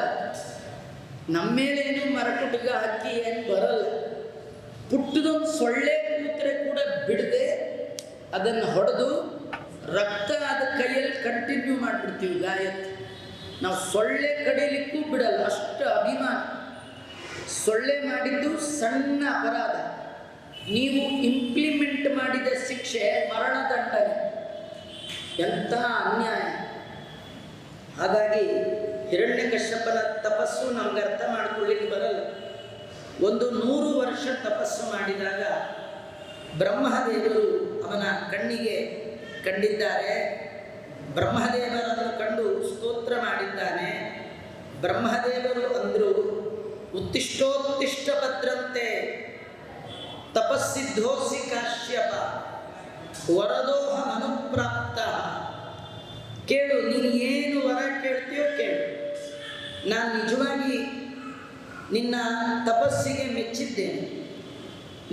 ನಮ್ಮ ಮೇಲೇನು ಮರಕುಟಿಗ ಹಕ್ಕಿ ಏನು ಬರಲ್ಲ. ಪುಟ್ಟದೊಂದು ಸೊಳ್ಳೆ ಬಿಡದೆ ಅದನ್ನು ಹೊಡೆದು ರಕ್ತ ಆದ ಕೈಯಲ್ಲಿ ಕಂಟಿನ್ಯೂ ಮಾಡಿಬಿಡ್ತೀವಿ ಗಾಯಕ್ಕೆ. ನಾವು ಸೊಳ್ಳೆ ಕಡಿಲಿಕ್ಕೂ ಬಿಡಲ್ಲ, ಅಷ್ಟು ಅಭಿಮಾನ. ಸೊಳ್ಳೆ ಮಾಡಿದ್ದು ಸಣ್ಣ ಅಪರಾಧ, ನೀವು ಇಂಪ್ಲಿಮೆಂಟ್ ಮಾಡಿದ ಶಿಕ್ಷೆ ಮರಣದಂಡನೆ. ಎಂಥ ಅನ್ಯಾಯ! ಹಾಗಾಗಿ ಹಿರಣ್ಯಕಶ್ಯಪನ ತಪಸ್ಸು ನಮ್ಗೆ ಅರ್ಥ ಮಾಡ್ಕೊಳ್ಳಿಕ್ಕೆ ಬರಲ್ಲ. 100 ವರ್ಷ ತಪಸ್ಸು ಮಾಡಿದಾಗ ಬ್ರಹ್ಮದೇವರು ಅವನ ಕಣ್ಣಿಗೆ ಕಂಡಿದ್ದಾರೆ. ಬ್ರಹ್ಮದೇವರನ್ನು ಕಂಡು ಸ್ತೋತ್ರ ಮಾಡಿದ್ದಾನೆ. ಬ್ರಹ್ಮದೇವರು ಅಂದರು, ಉತ್ತಿಷ್ಟೋತ್ತಿಷ್ಟ ಭದ್ರಂತೆ ತಪಸ್ಸಿದ್ಧೋಸಿ ಕಾಶ್ಯಪ ವರದೋಹ ಅನುಪ್ರಾಪ್ತ. ಕೇಳು, ನೀನು ಏನು ವರ ಕೇಳ್ತೀಯೋ ಕೇಳು, ನಾನು ನಿಜವಾಗಿ ನಿನ್ನ ತಪಸ್ಸಿಗೆ ಮೆಚ್ಚಿದ್ದೇನೆ.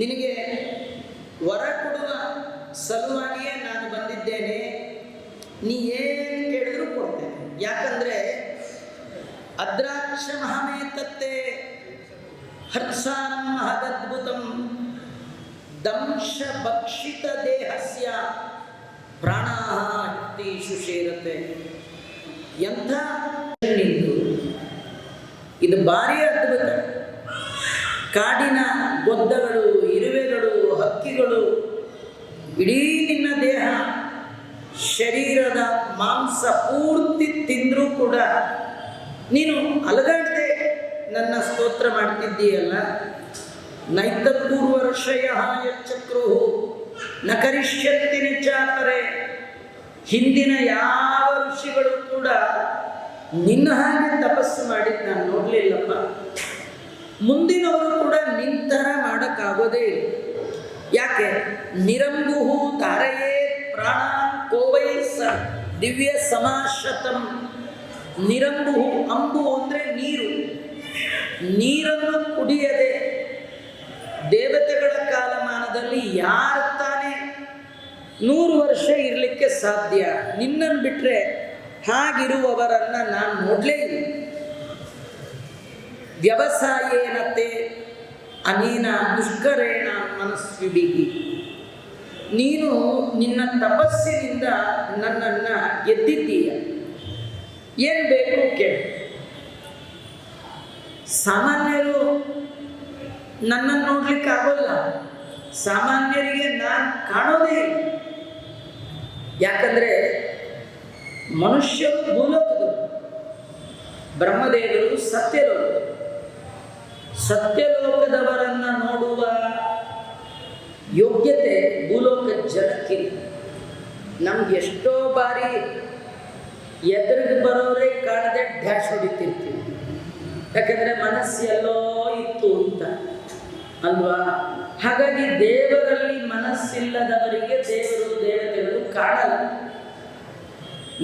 ನಿನಗೆ ವರ ಕೊಡುವ ಸಲುವಾಗಿಯೇ ನಾನು ಬಂದಿದ್ದೇನೆ. ನೀ ಏನು ಕೇಳಿದ್ರು ಕೊಡ್ತೇನೆ. ಯಾಕಂದರೆ ಅದ್ರಾಕ್ಷ ಮಹಮೇತತ್ತೆ ಹರ್ಷಾನಂ ಮಹದದ್ಭುತಂ ದಂಶ ಭಕ್ಷಿತ ದೇಹಸ್ಯ ಪ್ರಾಣಾಹ ಹೃದೀಷು ಶೇರತೆ. ಎಂಥ ಇದು ಭಾರಿ ಅದ್ಭುತ. ಕಾಡಿನ ಗೊದ್ದಗಳು, ಇರುವೆಗಳು, ಹಕ್ಕಿಗಳು ಇಡೀ ನಿನ್ನ ದೇಹ ಶರೀರದ ಮಾಂಸ ಪೂರ್ತಿ ತಿಂದರೂ ಕೂಡ ನೀನು ಅಲಗಾಡದೆ ನನ್ನ ಸ್ತೋತ್ರ ಮಾಡ್ತಿದ್ದೀಯಲ್ಲ. ನೈತತ್ಪೂರ್ವರ್ಷಯ ಯಚ್ಚಕ್ರು ನ ಕರಿಷ್ಯಂತಿ ನಿಜಾಪರೆ. ಹಿಂದಿನ ಯಾವ ಋಷಿಗಳು ಕೂಡ ನಿನ್ನ ಹಾಗೆ ತಪಸ್ಸು ಮಾಡಿದ್ದು ನಾನು ನೋಡಲಿಲ್ಲಪ್ಪ. ಮುಂದಿನವರು ಕೂಡ ನಿಂತರ ಮಾಡೋಕ್ಕಾಗೋದೇ ಇಲ್ಲ. ಯಾಕೆ? ನಿರಂಬುಹು ಧಾರೆಯೇ ಪ್ರಾಣಾನ್ ಕೋವೈ ಸ ದಿವ್ಯ ಸಮಾಶತಂ. ನಿರಂಬುಹು, ಅಂಬು ಅಂದರೆ ನೀರು. ನೀರನ್ನು ಕುಡಿಯದೆ ದೇವತೆಗಳ ಕಾಲಮಾನದಲ್ಲಿ ಯಾರು ತಾನೇ 100 ವರ್ಷ ಇರಲಿಕ್ಕೆ ಸಾಧ್ಯ? ನಿನ್ನನ್ನು ಬಿಟ್ಟರೆ ಹಾಗಿರುವವರನ್ನು ನಾನು ನೋಡಲೇ ಇಲ್ಲ. ವ್ಯವಸಾಯೇನತೆ ಅನೇನ ದುಷ್ಕರೇಣ ಮನಸ್ವಿಬಿಗಿ. ನೀನು ನಿನ್ನ ತಪಸ್ಸಿನಿಂದ ನನ್ನನ್ನು ಗೆದ್ದಿದ್ದೀಯ. ಏನು ಬೇಕು ಕೇಳು. ಸಾಮಾನ್ಯರು ನನ್ನನ್ನು ನೋಡ್ಲಿಕ್ಕೆ ಆಗೋಲ್ಲ. ಸಾಮಾನ್ಯರಿಗೆ ನಾನು ಕಾಣೋದೇ ಇಲ್ಲ. ಯಾಕಂದರೆ ಮನುಷ್ಯರು ಭೂಲೋಕದವರು, ಬ್ರಹ್ಮದೇವರು ಸತ್ಯಲೋಕ. ಸತ್ಯಲೋಕದವರನ್ನು ನೋಡುವ ಯೋಗ್ಯತೆ ಭೂಲೋಕ ಜನಕ್ಕಿಲ್ಲ. ನಮ್ಗೆ ಎಷ್ಟೋ ಬಾರಿ ಎದುರಿಗೆ ಬರೋರೇ ಕಾಣದೆ ಡ್ಯಾಶ್ ಹೊಡಿತಿರ್ತೀವಿ. ಯಾಕಂದರೆ ಮನಸ್ಸೆಲ್ಲೋ ಇತ್ತು ಅಂತ ಅಲ್ವಾ? ಹಾಗಾಗಿ ದೇವರಲ್ಲಿ ಮನಸ್ಸಿಲ್ಲದವರಿಗೆ ದೇವರು ದೇವತೆಗಳು ಕಾಣಲ್ಲ.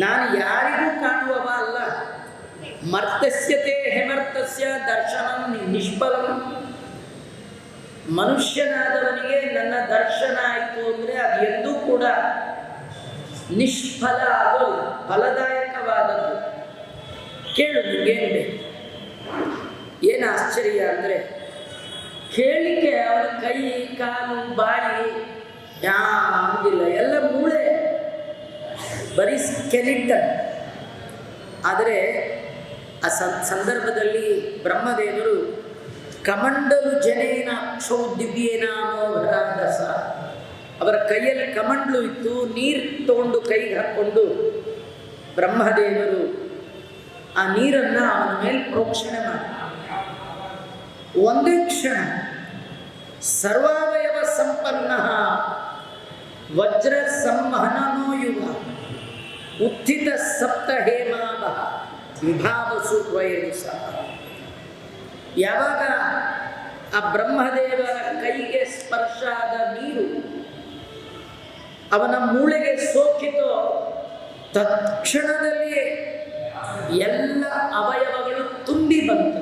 ನಾನು ಯಾರಿಗೂ ಕಾಣುವವ ಅಲ್ಲ. ಮರ್ತಸ್ಯತೆ ಹೆಮರ್ತಸ್ಯ ದರ್ಶನಂ ನಿಷ್ಫಲಂ. ಮನುಷ್ಯನಾದವನಿಗೆ ನನ್ನ ದರ್ಶನ ಆಯಿತು ಅಂದರೆ ಅದು ಎಂದೂ ಕೂಡ ನಿಷ್ಫಲ ಆಗೋಲ್ಲ, ಫಲದಾಯಕವಾದದ್ದು. ಕೇಳು, ನಿಮಗೇನು ಬೇಕು? ಏನು ಆಶ್ಚರ್ಯ ಅಂದರೆ ಕೇಳಲಿಕ್ಕೆ ಅವರ ಕೈ, ಕಾಲು, ಬಾಯಿ ಯಾವುದಿಲ್ಲ, ಎಲ್ಲ ಮೂಳೆ, ಬರೀ ಸ್ಕೆಲಿಟನ್. ಆದರೆ ಆ ಸಂದರ್ಭದಲ್ಲಿ ಬ್ರಹ್ಮದೇವರು ಕಮಂಡಲು ಜನೇನ ಅಕ್ಷೌ ದಿವ್ಯೇನಾಮೋ ಭರಾದಸ. ಅವರ ಕೈಯಲ್ಲಿ ಕಮಂಡಲು ಇತ್ತು. ನೀರು ತಗೊಂಡು ಕೈಗೆ ಹಾಕ್ಕೊಂಡು ಬ್ರಹ್ಮದೇವರು ಆ ನೀರನ್ನು ಅವನ ಮೇಲೆ ಪ್ರೋಕ್ಷಣೆ ಮಾಡಿ ಒಂದೇ ಕ್ಷಣ ಸರ್ವಾವಯವ ಸಂಪನ್ನ ವಜ್ರ ಸಂವಹನೋ ಯುಗ ಉತ್ಥಿತ ಸಪ್ತ ಹೇಮಾಭ ವಿಭಾವಸು ವಯಸ್ಸ. ಯಾವಾಗ ಆ ಬ್ರಹ್ಮದೇವರ ಕೈಗೆ ಸ್ಪರ್ಶ ಆದ ನೀರು ಅವನ ಮೂಳೆಗೆ ಸೋಕಿತೋ ತತ್ಕ್ಷಣದಲ್ಲಿಯೇ ಎಲ್ಲ ಅವಯವಗಳು ತುಂಬಿ ಬಂತು.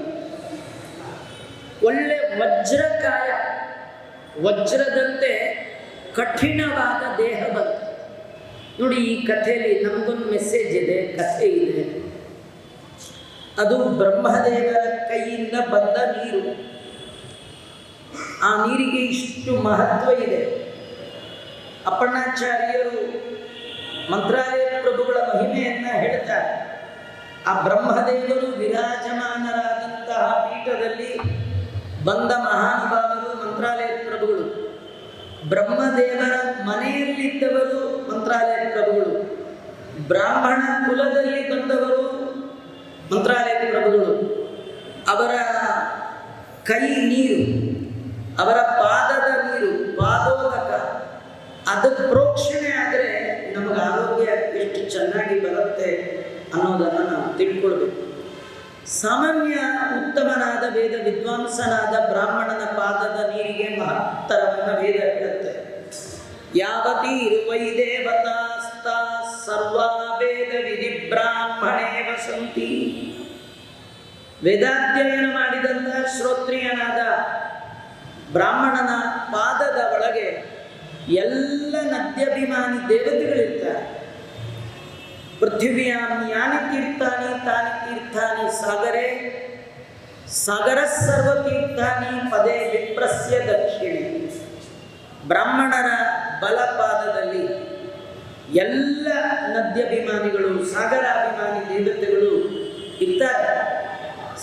ಒಳ್ಳೆ ವಜ್ರಕಾಯ, ವಜ್ರದಂತೆ ಕಠಿಣವಾದ ದೇಹ ಬಂತು. ನೋಡಿ, ಈ ಕಥೆಯಲ್ಲಿ ನಮಗೊಂದು ಮೆಸೇಜ್ ಇದೆ, ಕಥೆ ಇದೆ. ಅದು ಬ್ರಹ್ಮದೇವರ ಕೈಯಿಂದ ಬಂದ ನೀರು. ಆ ನೀರಿಗೆ ಇಷ್ಟು ಮಹತ್ವ ಇದೆ. ಅಪ್ಪಣ್ಣಾಚಾರ್ಯರು ಮಂತ್ರಾಲಯ ಪ್ರಭುಗಳ ಮಹಿಮೆಯನ್ನು ಹೇಳ್ತಾರೆ. ಆ ಬ್ರಹ್ಮದೇವರು ವಿರಾಜಮಾನರಾದಂತಹ ಪೀಠದಲ್ಲಿ ಬಂದ ಮಹಾನುಭಾವರು ಮಂತ್ರಾಲಯ ಪ್ರಭುಗಳು, ಬ್ರಹ್ಮದೇವರ ಮನೆಯಲ್ಲಿದ್ದವರು ಮಂತ್ರಾಲಯ ಪ್ರಭುಗಳು, ಬ್ರಾಹ್ಮಣ ಕುಲದಲ್ಲಿ ಬಂದವರು ಮಂತ್ರಾಲಯ ಪ್ರಭುಗಳು. ಅವರ ಕೈ ನೀರು, ಅವರ ಪಾದದ ನೀರು, ಪಾದೋದಕ, ಅದು ಪ್ರೋಕ್ಷಣೆ ಆದರೆ ನಮಗೆ ಆರೋಗ್ಯ ಎಷ್ಟು ಚೆನ್ನಾಗಿ ಬರುತ್ತೆ ಅನ್ನೋದನ್ನು ನಾವು ತಿಳ್ಕೊಳ್ಬೇಕು. ಸಾಮಾನ್ಯ ಉತ್ತಮನಾದ ವೇದ ವಿದ್ವಾಂಸನಾದ ಬ್ರಾಹ್ಮಣನ ಪಾದದ ನೀರಿಗೆ ಮಹತ್ತರವನ್ನು ವೇದ ಹೇಳುತ್ತೆ. ಯಾವತಿ ವೈ ದೇವತಾಸ್ತಾ ಸರ್ವಾ ವೇದ ವಿಧಿ ಬ್ರಾಹ್ಮಣೇ ವಸಂತಿ. ವೇದಾಧ್ಯಯನ ಮಾಡಿದಂಥ ಶ್ರೋತ್ರಿಯನಾದ ಬ್ರಾಹ್ಮಣನ ಪಾದದ ಒಳಗೆ ಎಲ್ಲ ನದ್ಯಾಭಿಮಾನಿ ದೇವತೆಗಳಿರ್ತಾರೆ. ಪೃಥಿವ್ಯಾಂ ಯಾನಿ ತೀರ್ಥಾನಿ ತಾನಿ ತೀರ್ಥಾನಿ ಸಾಗರೇ, ಸಾಗರ ಸರ್ವತೀರ್ಥಾನಿ ಪದೇ ವಿಪ್ರಸ್ಯ ದಕ್ಷಿಣೆ. ಬ್ರಾಹ್ಮಣರ ಬಲಪಾದದಲ್ಲಿ ಎಲ್ಲ ನದ್ಯಾಭಿಮಾನಿಗಳು, ಸಾಗರಾಭಿಮಾನಿ ದೇವತೆಗಳು ಇರ್ತಾರೆ.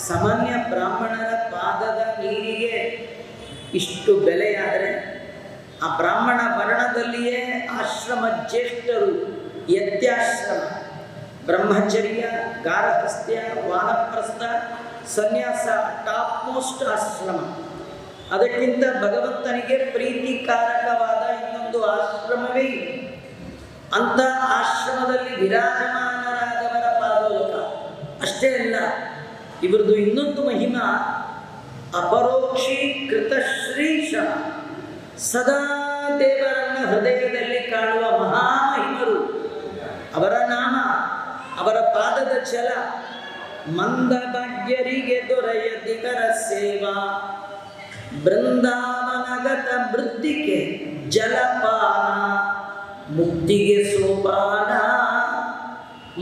ಸಾಮಾನ್ಯ ಬ್ರಾಹ್ಮಣರ ಪಾದದ ನೀರಿಗೆ ಇಷ್ಟು ಬೆಲೆಯಾದರೆ ಆ ಬ್ರಾಹ್ಮಣ ವರ್ಣದಲ್ಲಿಯೇ ಆಶ್ರಮ ಜ್ಯೇಷ್ಠರು, ಯತ್ಯಾಶ್ರಮ, ಬ್ರಹ್ಮಚರ್ಯ, ಗಾರಹಸ್ಥ್ಯ, ವಾನಪ್ರಸ್ಥ, ಸನ್ಯಾಸ, ಟಾಪ್ ಮೋಸ್ಟ್ ಆಶ್ರಮ. ಅದಕ್ಕಿಂತ ಭಗವಂತನಿಗೆ ಪ್ರೀತಿಕಾರಕವಾದ ಇನ್ನೊಂದು ಆಶ್ರಮವೇ ಇದೆ. ಅಂಥ ಆಶ್ರಮದಲ್ಲಿ ವಿರಾಜಮಾನರಾದವರ ಪಾದೋದಕ ಅಷ್ಟೇ ಅಲ್ಲ, ಇವರದು ಇನ್ನೊಂದು ಮಹಿಮಾ ಅಪರೋಕ್ಷೀಕೃತ ಶ್ರೀಶ. ಸದಾ ದೇವರನ್ನ ಹೃದಯದಲ್ಲಿ ಕಾಣುವ ಮಹಾಮಹಿಮರು. ಅವರ ನಾಮ, ಅವರ ಪಾದದ ಛಲ. ಮಂದ ಭಾಗ್ಯರಿಗೆ ದೊರೆಯದಿಗರ ಸೇವಾ, ಬೃಂದಾವನಗತ ಮೃತ್ತಿಗೆ ಜಲಪಾನ, ಮುಕ್ತಿಗೆ ಸೋಪಾನ,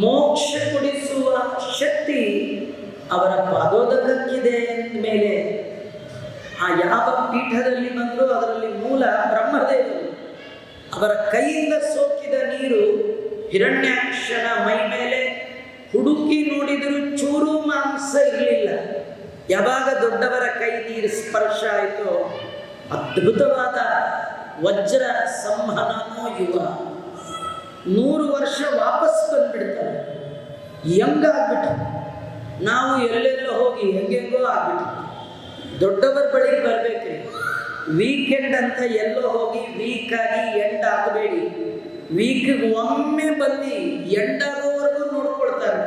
ಮೋಕ್ಷ ಕೊಡಿಸುವ ಶಕ್ತಿ ಅವರ ಪಾದೋದಕಕ್ಕಿದೆ ಅಂದಮೇಲೆ ಆ ಯಾವ ಪೀಠದಲ್ಲಿ ಬಂದರೂ ಅದರಲ್ಲಿ ಮೂಲ ಬ್ರಹ್ಮದೇವರು. ಅವರ ಕೈಯಿಂದ ಸೋಕಿದ ನೀರು ಹಿರಣ್ಯಾಕ್ಷನ ಮೈ ಮೇಲೆ ಹುಡುಕಿ ನೋಡಿದರೂ ಚೂರು ಮಾಂಸ ಇರಲಿಲ್ಲ. ಯಾವಾಗ ದೊಡ್ಡವರ ಕೈ ನೀರು ಸ್ಪರ್ಶ ಆಯಿತೋ ಅದ್ಭುತವಾದ ವಜ್ರ ಸಂಹನನೋ ಯುವ. 100 ವರ್ಷ ವಾಪಸ್ ಬಂದ್ಬಿಡ್ತಾರೆ, ಹೆಂಗಾಗ್ಬಿಟ್ಟು. ನಾವು ಎಲ್ಲೆಲ್ಲೋ ಹೋಗಿ ಹೆಂಗೆಂಗೋ ಆಗ್ಬಿಟ್ಟು. ದೊಡ್ಡವರ ಬಳಿಗೆ ಬರಬೇಕ್ರಿ. ವೀಕೆಂಡ್ ಅಂತ ಎಲ್ಲೋ ಹೋಗಿ ವೀಕಾಗಿ ಎಂಡ್ ಆಗಬೇಡಿ. ವೀಕಿಗೆ ಒಮ್ಮೆ ಬಂದು ಎಂಡಾಗೋವರೆಗೂ ನೋಡ್ಕೊಳ್ತಾರೆ.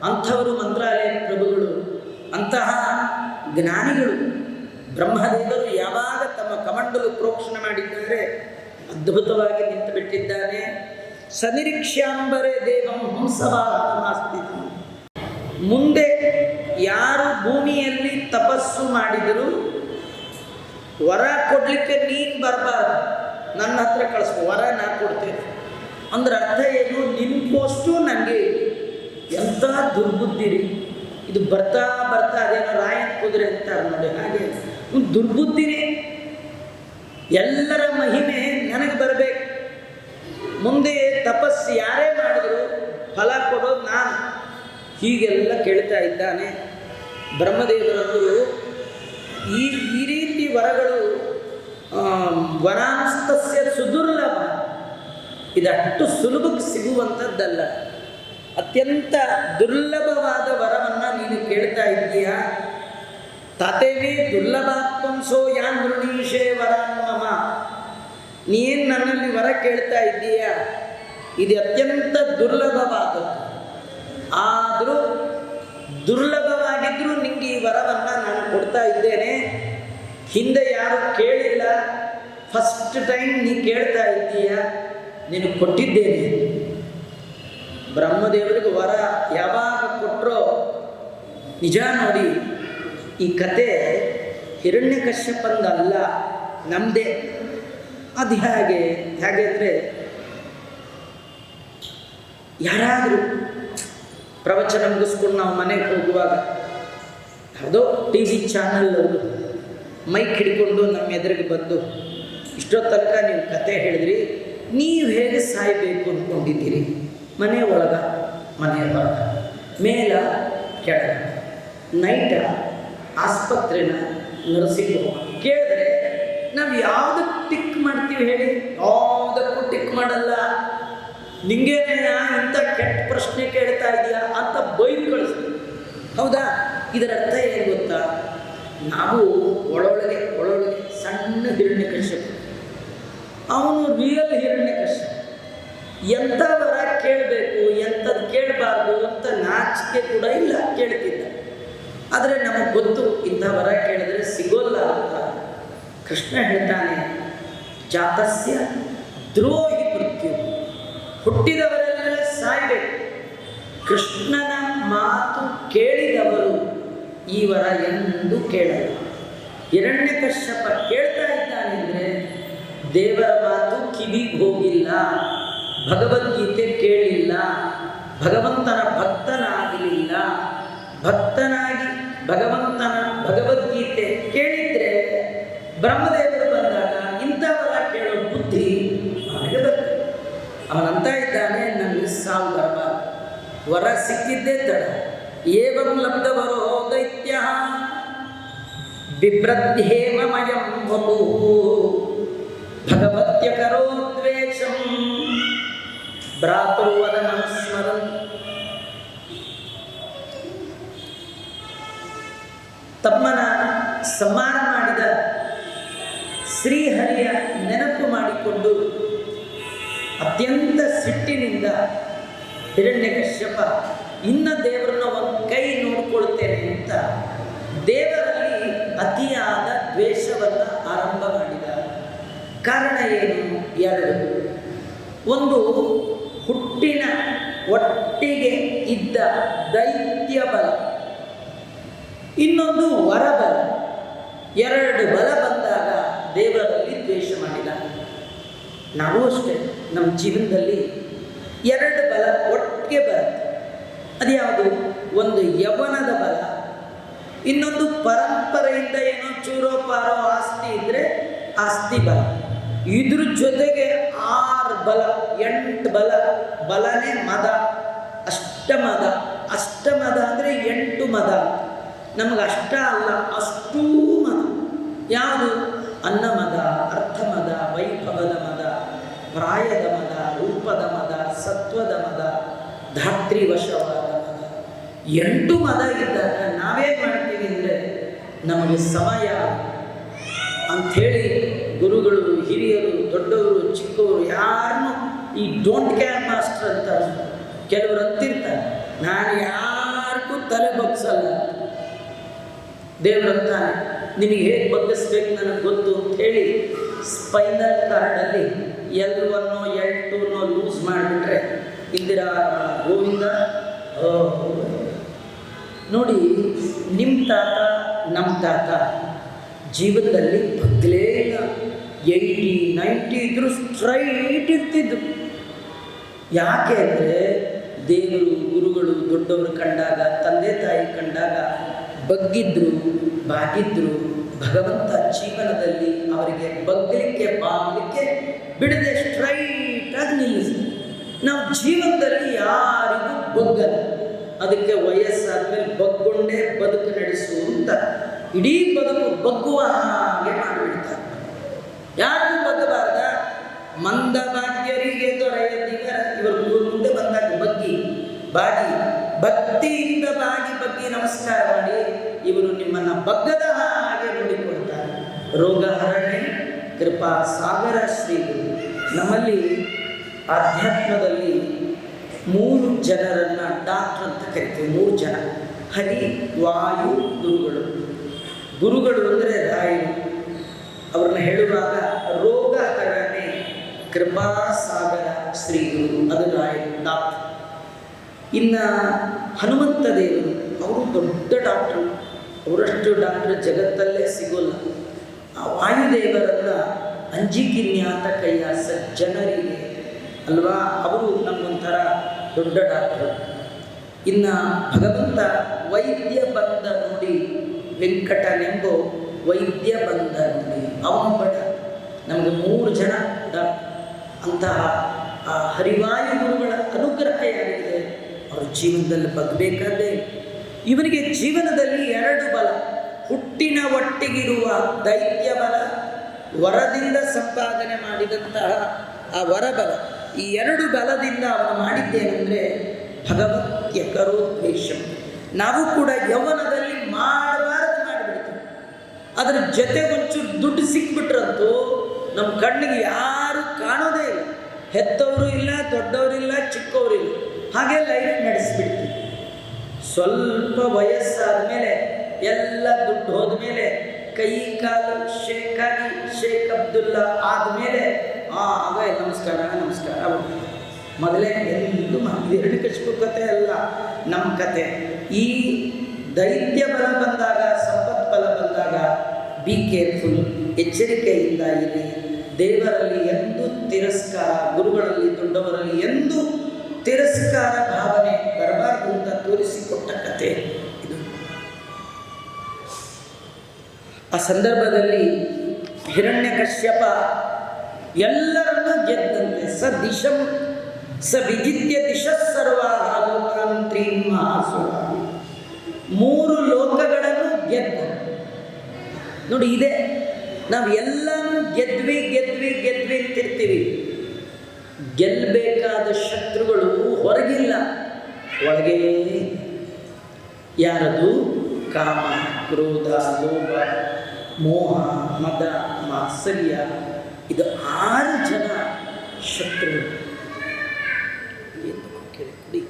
ಅಂಥವರು ಮಂತ್ರಾಲಯ ಪ್ರಭುಗಳು, ಅಂತಹ ಜ್ಞಾನಿಗಳು. ಬ್ರಹ್ಮದೇವರು ಯಾವಾಗ ತಮ್ಮ ಕಮಂಡಲು ಪ್ರೋಕ್ಷಣೆ ಮಾಡಿದ್ದಾರೆ ಅದ್ಭುತವಾಗಿ ನಿಂತು ಬಿಟ್ಟಿದ್ದಾನೆ. ಸನಿರೀಕ್ಷ್ಯಾಂಬರೇ ದೇವಂ ಹಂಸವಾಹನಮಾಸ್ತಿತ. ಮುಂದೆ ಯಾರು ಭೂಮಿಯಲ್ಲಿ ತಪಸ್ಸು ಮಾಡಿದರೂ ವರ ಕೊಡಲಿಕ್ಕೆ ನೀನು ಬರಬಾರ್ದು, ನನ್ನ ಹತ್ರ ಕಳಿಸ್ಕೊ, ವರ ನಾ ಕೊಡ್ತೇನೆ ಅಂದ್ರೆ ಅರ್ಥ ಏನು? ನಿನ್ನ ಪೋಸ್ಟು ನನಗೆ. ಎಂಥ ದುರ್ಬುದ್ಧಿ ರೀ ಇದು. ಬರ್ತಾ ಬರ್ತಾ ಅದೇನೋ ರಾಯನ್ ಕುದುರೆ ಅಂತಾರೆ ನೋಡಿ, ಹಾಗೆ ದುರ್ಬುದ್ಧಿನೇ. ಎಲ್ಲರ ಮಹಿಮೆ ನನಗೆ ಬರಬೇಕು. ಮುಂದೆ ತಪಸ್ಸು ಯಾರೇ ಮಾಡಿದ್ರು ಫಲ ಕೊಡೋದು ನಾನು. ಹೀಗೆಲ್ಲ ಕೇಳ್ತಾ ಇದ್ದಾನೆ ಬ್ರಹ್ಮದೇವರಂದರು. ಈ ರೀತಿ ವರಗಳು ವರಾಂಸ್ತಸ್ಯ ಸುದುರ್ಲಭ. ಇದಷ್ಟು ಸುಲಭಕ್ಕೆ ಸಿಗುವಂಥದ್ದಲ್ಲ. ಅತ್ಯಂತ ದುರ್ಲಭವಾದ ವರವನ್ನು ನೀನು ಕೇಳ್ತಾ ಇದ್ದೀಯಾ. ತಾತೇವೇ ದುರ್ಲಭಾತ್ವಂಸೋ ಯಾನ್ ವೃಣೀಶೇ ವರಾನ್ಮಮ. ನೀನು ನನ್ನಲ್ಲಿ ವರ ಕೇಳ್ತಾ ಇದ್ದೀಯಾ, ಇದು ಅತ್ಯಂತ ದುರ್ಲಭವಾದದ್ದು. ಆದರೂ ದುರ್ಲಭವಾಗಿದ್ದರೂ ನಿಮಗೆ ಈ ವರವನ್ನು ನಾನು ಕೊಡ್ತಾ ಇದ್ದೇನೆ. ಹಿಂದೆ ಯಾರು ಕೇಳಿಲ್ಲ, ಫಸ್ಟ್ ಟೈಮ್ ನೀ ಕೇಳ್ತಾ ಇದ್ದೀಯಾ, ನಿನಗೆ ಕೊಟ್ಟಿದ್ದೇನೆ. ಬ್ರಹ್ಮದೇವರಿಗೆ ವರ ಯಾವಾಗ ಕೊಟ್ಟರೋ ನಿಜ ನೋಡಿ. ಈ ಕತೆ ಹಿರಣ್ಯಕಶ್ಯಪಂದಲ್ಲ, ನಮ್ಮದೇ. ಅದು ಹೇಗೆ ಅಂದರೆ, ಯಾರಾದರೂ ಪ್ರವಚನ ಮುಗಿಸ್ಕೊಂಡು ನಾವು ಮನೆಗೆ ಹೋಗುವಾಗ ಯಾವುದೋ TV ಚಾನಲ್ ಮೈಕ್ ಹಿಡ್ಕೊಂಡು ನಮ್ಮ ಎದುರಿಗೆ ಬಂದು ಇಷ್ಟೊತ್ತು ತನಕ ನೀವು ಕತೆ ಹೇಳಿದ್ರಿ, ನೀವು ಹೇಗೆ ಸಾಯಬೇಕು ಅಂದ್ಕೊಂಡಿದ್ದೀರಿ? ಮನೆ ಒಳಗ, ಮನೆಯ ಹೊರಗ, ಮೇಲ, ಕೆಳಗ, ನೈಟ, ಆಸ್ಪತ್ರೆನ, ನರ್ಸಿಂಗ್ ಹೋಮ್ ಕೇಳಿದ್ರೆ ನಾವು ಯಾವುದಕ್ಕೆ ಟಿಕ್ ಮಾಡ್ತೀವಿ ಹೇಳಿ? ಯಾವುದಕ್ಕೂ ಟಿಕ್ ಮಾಡಲ್ಲ. ನಿಂಗೇನೆಯ ಇಂಥ ಕೆಟ್ಟ ಪ್ರಶ್ನೆ ಕೇಳ್ತಾ ಇದೆಯಾ ಅಂತ ಬೈದು ಕಳಿಸ್ತೀವಿ, ಹೌದಾ? ಇದರ ಅರ್ಥ ಏನು ಗೊತ್ತಾ? ನಾವು ಒಳೊಳಗೆ ಸಣ್ಣ ಹಿರಣ್ಯಕಶ್ಯಪ, ಅವನು ರಿಯಲ್ ಹಿರಣ್ಯಕಶ್ಯಪ. ಎಂಥ ವರ ಕೇಳಬೇಕು, ಎಂಥದ್ದು ಕೇಳಬಾರ್ದು ಅಂತ ನಾಚಿಕೆ ಕೂಡ ಇಲ್ಲ, ಕೇಳ್ತಿದ್ದ. ಆದರೆ ನಮಗೆ ಗೊತ್ತು ಇಂಥ ವರ ಕೇಳಿದ್ರೆ ಸಿಗೋಲ್ಲ ಅಂತ. ಕೃಷ್ಣ ಹೇಳ್ತಾನೆ, ಜಾತಸ್ಯ ದ್ರೋಹಿ ಮೃತ್ಯು, ಹುಟ್ಟಿದವರೆಲ್ಲ ಸಾಯಬೇಕು. ಕೃಷ್ಣನ ಮಾತು ಕೇಳಿದವರು ಈ ವರ ಎಂದು ಕೇಳಲ್ಲ. ಹಿರಣ್ಯಕಶ್ಯಪ ಕೇಳ್ತಾ ಇದ್ದಾನೆ ಅಂದರೆ ದೇವರ ಮಾತು ಕಿವಿಗೆ ಹೋಗಿಲ್ಲ, ಭಗವದ್ಗೀತೆ ಕೇಳಿಲ್ಲ, ಭಗವಂತನ ಭಕ್ತನಾಗಲಿಲ್ಲ. ಭಕ್ತನಾಗಿ ಭಗವಂತನ ಭಗವದ್ಗೀತೆ ಕೇಳಿದರೆ ಬ್ರಹ್ಮದೇವರು ಬಂದಾಗ ಇಂಥವರ ಕೇಳೋ ಬುದ್ಧಿ ಅವನಿಗೆ ಬರ್ತದೆ. ಅವನಂತ ಇದ್ದಾನೆ, ನನಗೆ ಸಾವು ಬರಬಾರ್ದು, ವರ ಸಿಕ್ಕಿದ್ದೇ ತಡ. ಏವಂ ಲಬ್ಧವರೋ ದೈತ್ಯ ಬಿಭ್ರದ್ಯೇವ ಮಯಂ ವಪು ಭಗವತ್ಯ ಕರೋ ದ್ವೇಷಂ ಭ್ರಾತೃವದನ ಸ್ಮರನ್. ತಮ್ಮನ ಸಂಹಾರ ಮಾಡಿದ ಶ್ರೀಹರಿಯ ನೆನಪು ಮಾಡಿಕೊಂಡು ಅತ್ಯಂತ ಸಿಟ್ಟಿನಿಂದ ಹಿರಣ್ಯಕಶ್ಯಪ ಇನ್ನು ದೇವರನ್ನ ಒಂದು ಕೈ ನೋಡ್ಕೊಳ್ತೇನೆ ಅಂತ ದೇವರಲ್ಲಿ ಅತಿಯಾದ ದ್ವೇಷವನ್ನು ಆರಂಭ ಮಾಡಿದ. ಕಾರಣ ಏನು? ಎರಡು. ಒಂದು, ಹುಟ್ಟಿನ ಒಟ್ಟಿಗೆ ಇದ್ದ ದೈತ್ಯ ಬಲ, ಇನ್ನೊಂದು ವರಬಲ. ಎರಡು ಬಲ ಬಂದಾಗ ದೇವರಲ್ಲಿ ದ್ವೇಷ ಮಾಡಿದ. ನಾವು ಅಷ್ಟೇ, ನಮ್ಮ ಜೀವನದಲ್ಲಿ ಎರಡು ಬಲ ಒಟ್ಟಿಗೆ ಬರುತ್ತೆ. ಅದ್ಯಾವುದು? ಒಂದು ಯೌವನದ ಬಲ, ಇನ್ನೊಂದು ಪರಂಪರೆಯಿಂದ ಏನೋ ಚೂರೋ ಪಾರೋ ಆಸ್ತಿ ಇದ್ದರೆ ಆಸ್ತಿ ಬಲ. ಇದ್ರ ಜೊತೆಗೆ 6 ಬಲ, 8 ಬಲ. ಬಲನೇ ಮದ, ಅಷ್ಟಮದ. ಅಷ್ಟಮದ ಅಂದರೆ 8 ಮದ. ನಮಗೆ ಅಷ್ಟ ಅಲ್ಲ, ಅಷ್ಟೂ ಮದ. ಯಾವುದು? ಅನ್ನಮದ, ಅರ್ಥಮದ, ವೈಭವದ ಮದ, ಪ್ರಾಯದ ಮದ, ರೂಪದ ಮದ, ಸತ್ವದ ಮದ, ಧಾತ್ರಿವಶವಾದ ಮದ. 8 ಮದ ಇದ್ದಾಗ ನಾವೇನು ಮಾಡ್ತೀವಿ ಅಂದರೆ ನಮಗೆ ಸಮಯ ಅಂಥೇಳಿ ಗುರುಗಳು, ಹಿರಿಯರು, ದೊಡ್ಡವರು, ಚಿಕ್ಕವರು ಯಾರನ್ನೂ ಈ ಡೋಂಟ್ ಕೇರ್ ಮಾಸ್ಟರ್ ಅಂತ ಕೆಲವರು ಅಂತಿರ್ತಾರೆ. ನಾನು ಯಾರಿಗೂ ತಲೆ ಬಗ್ಸಲ್ಲ. ದೇವರಂತಾನೆ, ನಿನಗೆ ಹೇಗೆ ಬಗ್ಗಿಸ್ಬೇಕು ನನಗೆ ಗೊತ್ತು ಅಂಥೇಳಿ ಸ್ಪೈನಲ್ ಕಾರ್ಡಲ್ಲಿ L1 L2 ಲೂಸ್ ಮಾಡಿಬಿಟ್ರೆ ಇಂದಿರಾ ಗೋವಿಂದ. ನೋಡಿ, ನಿಮ್ಮ ತಾತ ನಮ್ಮ ತಾತ ಜೀವನದಲ್ಲಿ ಬಗ್ಲೇ ಇಲ್ಲ. 80, 90 ಇದ್ದರೂ ಸ್ಟ್ರೈಟ್ ಇರ್ತಿದ್ದು. ಯಾಕೆ ಅಂದರೆ ದೇವರು, ಗುರುಗಳು, ದೊಡ್ಡವರು ಕಂಡಾಗ, ತಂದೆ ತಾಯಿ ಕಂಡಾಗ ಬಗ್ಗಿದ್ರು, ಬಾಗಿದ್ರು. ಭಗವಂತ ಜೀವನದಲ್ಲಿ ಅವರಿಗೆ ಬಗ್ಗಲಿಕ್ಕೆ, ಬಾಗಲಿಕ್ಕೆ ಬಿಡದೆ ಸ್ಟ್ರೈಟಾಗಿ ನಿಲ್ಲಿಸಿ. ನಾವು ಜೀವನದಲ್ಲಿ ಯಾರಿಗೂ ಬಗ್ಗಲ್ಲ. ಅದಕ್ಕೆ ವಯಸ್ಸಾದ್ಮೇಲೆ ಬಗ್ಗೊಂಡೇ ಬದುಕು ನಡೆಸು ಅಂತ ಇಡೀ ಬದುಕು ಬಗ್ಗುವ ಹಾಗೆ ಮಾಡಿಬಿಡ್ತಾರೆ. ಯಾರಿಗೂ ಬಗ್ಗಬಾರ್ದ? ಮಂದ ಭಾಗ್ಯರಿಗೆ ದೊರೆಯದಿವರ. ಇವರು ಮುಂದೆ ಬಂದಾಗ ಬಾಗಿ ಭಕ್ತಿಯಿಂದ ಬಗ್ಗಿ ನಮಸ್ಕಾರ ಮಾಡಿ ಇವರು ನಿಮ್ಮನ್ನು ಬಗ್ಗದ ಹಾಗೆ ನೋಡಿಕೊಳ್ತಾರೆ. ರೋಗಹರಣೆ ಕೃಪಾ ಸಾಗರ ಶ್ರೀಗಳು. ನಮ್ಮಲ್ಲಿ ಆಧ್ಯಾತ್ಮದಲ್ಲಿ 3 ಜನರನ್ನು ಡಾಕ್ಟರ್ ಅಂತ ಕರಿತೀವಿ. 3 ಜನ: ಹರಿ, ವಾಯು, ಗುರುಗಳು. ಗುರುಗಳು ಅಂದರೆ ರಾಯರು. ಅವ್ರನ್ನ ಹೇಳುವಾಗ ರೋಗಹರಣೆ ಕೃಪಾ ಸಾಗರ ಶ್ರೀಗಳು, ಅದು ರಾಯರು, ಡಾಕ್ಟರ್. ಇನ್ನು ಹನುಮಂತ ದೇವರು, ಅವರು ದೊಡ್ಡ ಡಾಕ್ಟ್ರು. ಅವರಷ್ಟು ಡಾಕ್ಟ್ರ್ ಜಗತ್ತಲ್ಲೇ ಸಿಗೋಲ್ಲ. ಆ ವಾಯುದೇವರನ್ನ ಅಂಜಿಕಿನ್ಯಾತ ಕೈಯ ಸಜ್ಜನರಿಗೆ ಅಲ್ವಾ, ಅವರು ನಮಗೊಂಥರ ದೊಡ್ಡ ಡಾಕ್ಟ್ರು. ಇನ್ನು ಭಗವಂತ ವೈದ್ಯ ಬಂದ ನೋಡಿ ವೆಂಕಟನೆಂಬೋ ವೈದ್ಯ ಬಂದ ನೋಡಿ ಅವನ ಬಡ. ನಮಗೆ 3 ಜನ ಅಂತಹ ಆ ಹರಿವಾಯು ಗುರುಗಳ ಅನುಗ್ರಹ ಯಾರಿಗಿದೆ ಅವರ ಜೀವನದಲ್ಲಿ ಬಗ್ಬೇಕಾದ್ದೇ. ಇವನಿಗೆ ಜೀವನದಲ್ಲಿ 2 ಬಲ, ಹುಟ್ಟಿನ ಒಟ್ಟಿಗಿರುವ ದೈತ್ಯ ಬಲ, ವರದಿಂದ ಸಂಪಾದನೆ ಮಾಡಿದಂತಹ ಆ ವರಬಲ. ಈ 2 ಬಲದಿಂದ ಅವನು ಮಾಡಿದ್ದೇನೆಂದರೆ ಭಗವತ್ಯ ಕರೋದ್ವೇಷಂ. ನಾವು ಕೂಡ ಯೌವನದಲ್ಲಿ ಮಾಡಬಾರದು ಮಾಡಿಬಿಡ್ತೀವಿ. ಅದರ ಜೊತೆ ಒಂಚೂರು ದುಡ್ಡು ಸಿಕ್ಬಿಟ್ರಂತೂ ನಮ್ಮ ಕಣ್ಣಿಗೆ ಯಾರು ಕಾಣೋದೇ ಇಲ್ಲ. ಹೆತ್ತವರು ಇಲ್ಲ, ದೊಡ್ಡವರಿಲ್ಲ, ಚಿಕ್ಕವರಿಲ್ಲ, ಹಾಗೆ ಲೈಫ್ ನಡೆಸಿಬಿಡ್ತೀವಿ. ಸ್ವಲ್ಪ ವಯಸ್ಸಾದ ಮೇಲೆ ಎಲ್ಲ ದುಡ್ಡು ಹೋದ ಮೇಲೆ ಕೈ ಕಾಲು ಶೇಖಾಗಿ ಶೇಖ್ ಅಬ್ದುಲ್ಲಾ ಆದಮೇಲೆ ಆಗ ನಮಸ್ಕಾರ ನಮಸ್ಕಾರ. ಮೊದಲೇ ಎಂದು ಹಿರಣ್ಯಕಶಿಪು ಕಥೆ ಅಲ್ಲ ನಮ್ಮ ಕತೆ. ಈ ದೈತ್ಯ ಬಲ ಬಂದಾಗ, ಸಂಪತ್ ಬಲ ಬಂದಾಗ ಬಿ ಕೇರ್ಫುಲ್, ಎಚ್ಚರಿಕೆಯಿಂದ ಇರಿ. ದೇವರಲ್ಲಿ ಎಂದೂ ತಿರಸ್ಕಾರ, ಗುರುಗಳಲ್ಲಿ ದೊಡ್ಡವರಲ್ಲಿ ಎಂದೂ ತಿರಸ್ಕಾರ ಭಾವನೆ ಬರಬಾರದು ಅಂತ ತೋರಿಸಿಕೊಟ್ಟ ಕತೆ ಇದು. ಆ ಸಂದರ್ಭದಲ್ಲಿ ಹಿರಣ್ಯಕಶ್ಯಪ ಎಲ್ಲರನ್ನೂ ಗೆದ್ದಂತೆ. ಸ ದಿಶಂ ಸ ವಿಜಿತ್ಯ ದಿಶಃ ಸರ್ವಾಃ ಲೋಕಾನ್ ತ್ರೀನ್ ಮಹಾಸುರಾಃ. 3 ಲೋಕಗಳನ್ನು ಗೆದ್ದ. ನೋಡಿ, ಇದೆ ನಾವು ಎಲ್ಲನೂ ಗೆದ್ವಿ ಅಂತಿರ್ತೀವಿ. ಗೆಲ್ಲಬೇಕಾದ ಶತ್ರುಗಳು ಹೊರಗಿಲ್ಲ, ಒಳಗೇ. ಯಾರದು? ಕಾಮ, ಕ್ರೋಧ, ಲೋಭ, ಮೋಹ, ಮದ, ಮಾತ್ಸರ್ಯ. ಇದು 6 ಜನ ಶತ್ರುಗಳು. ಕುಡಿ.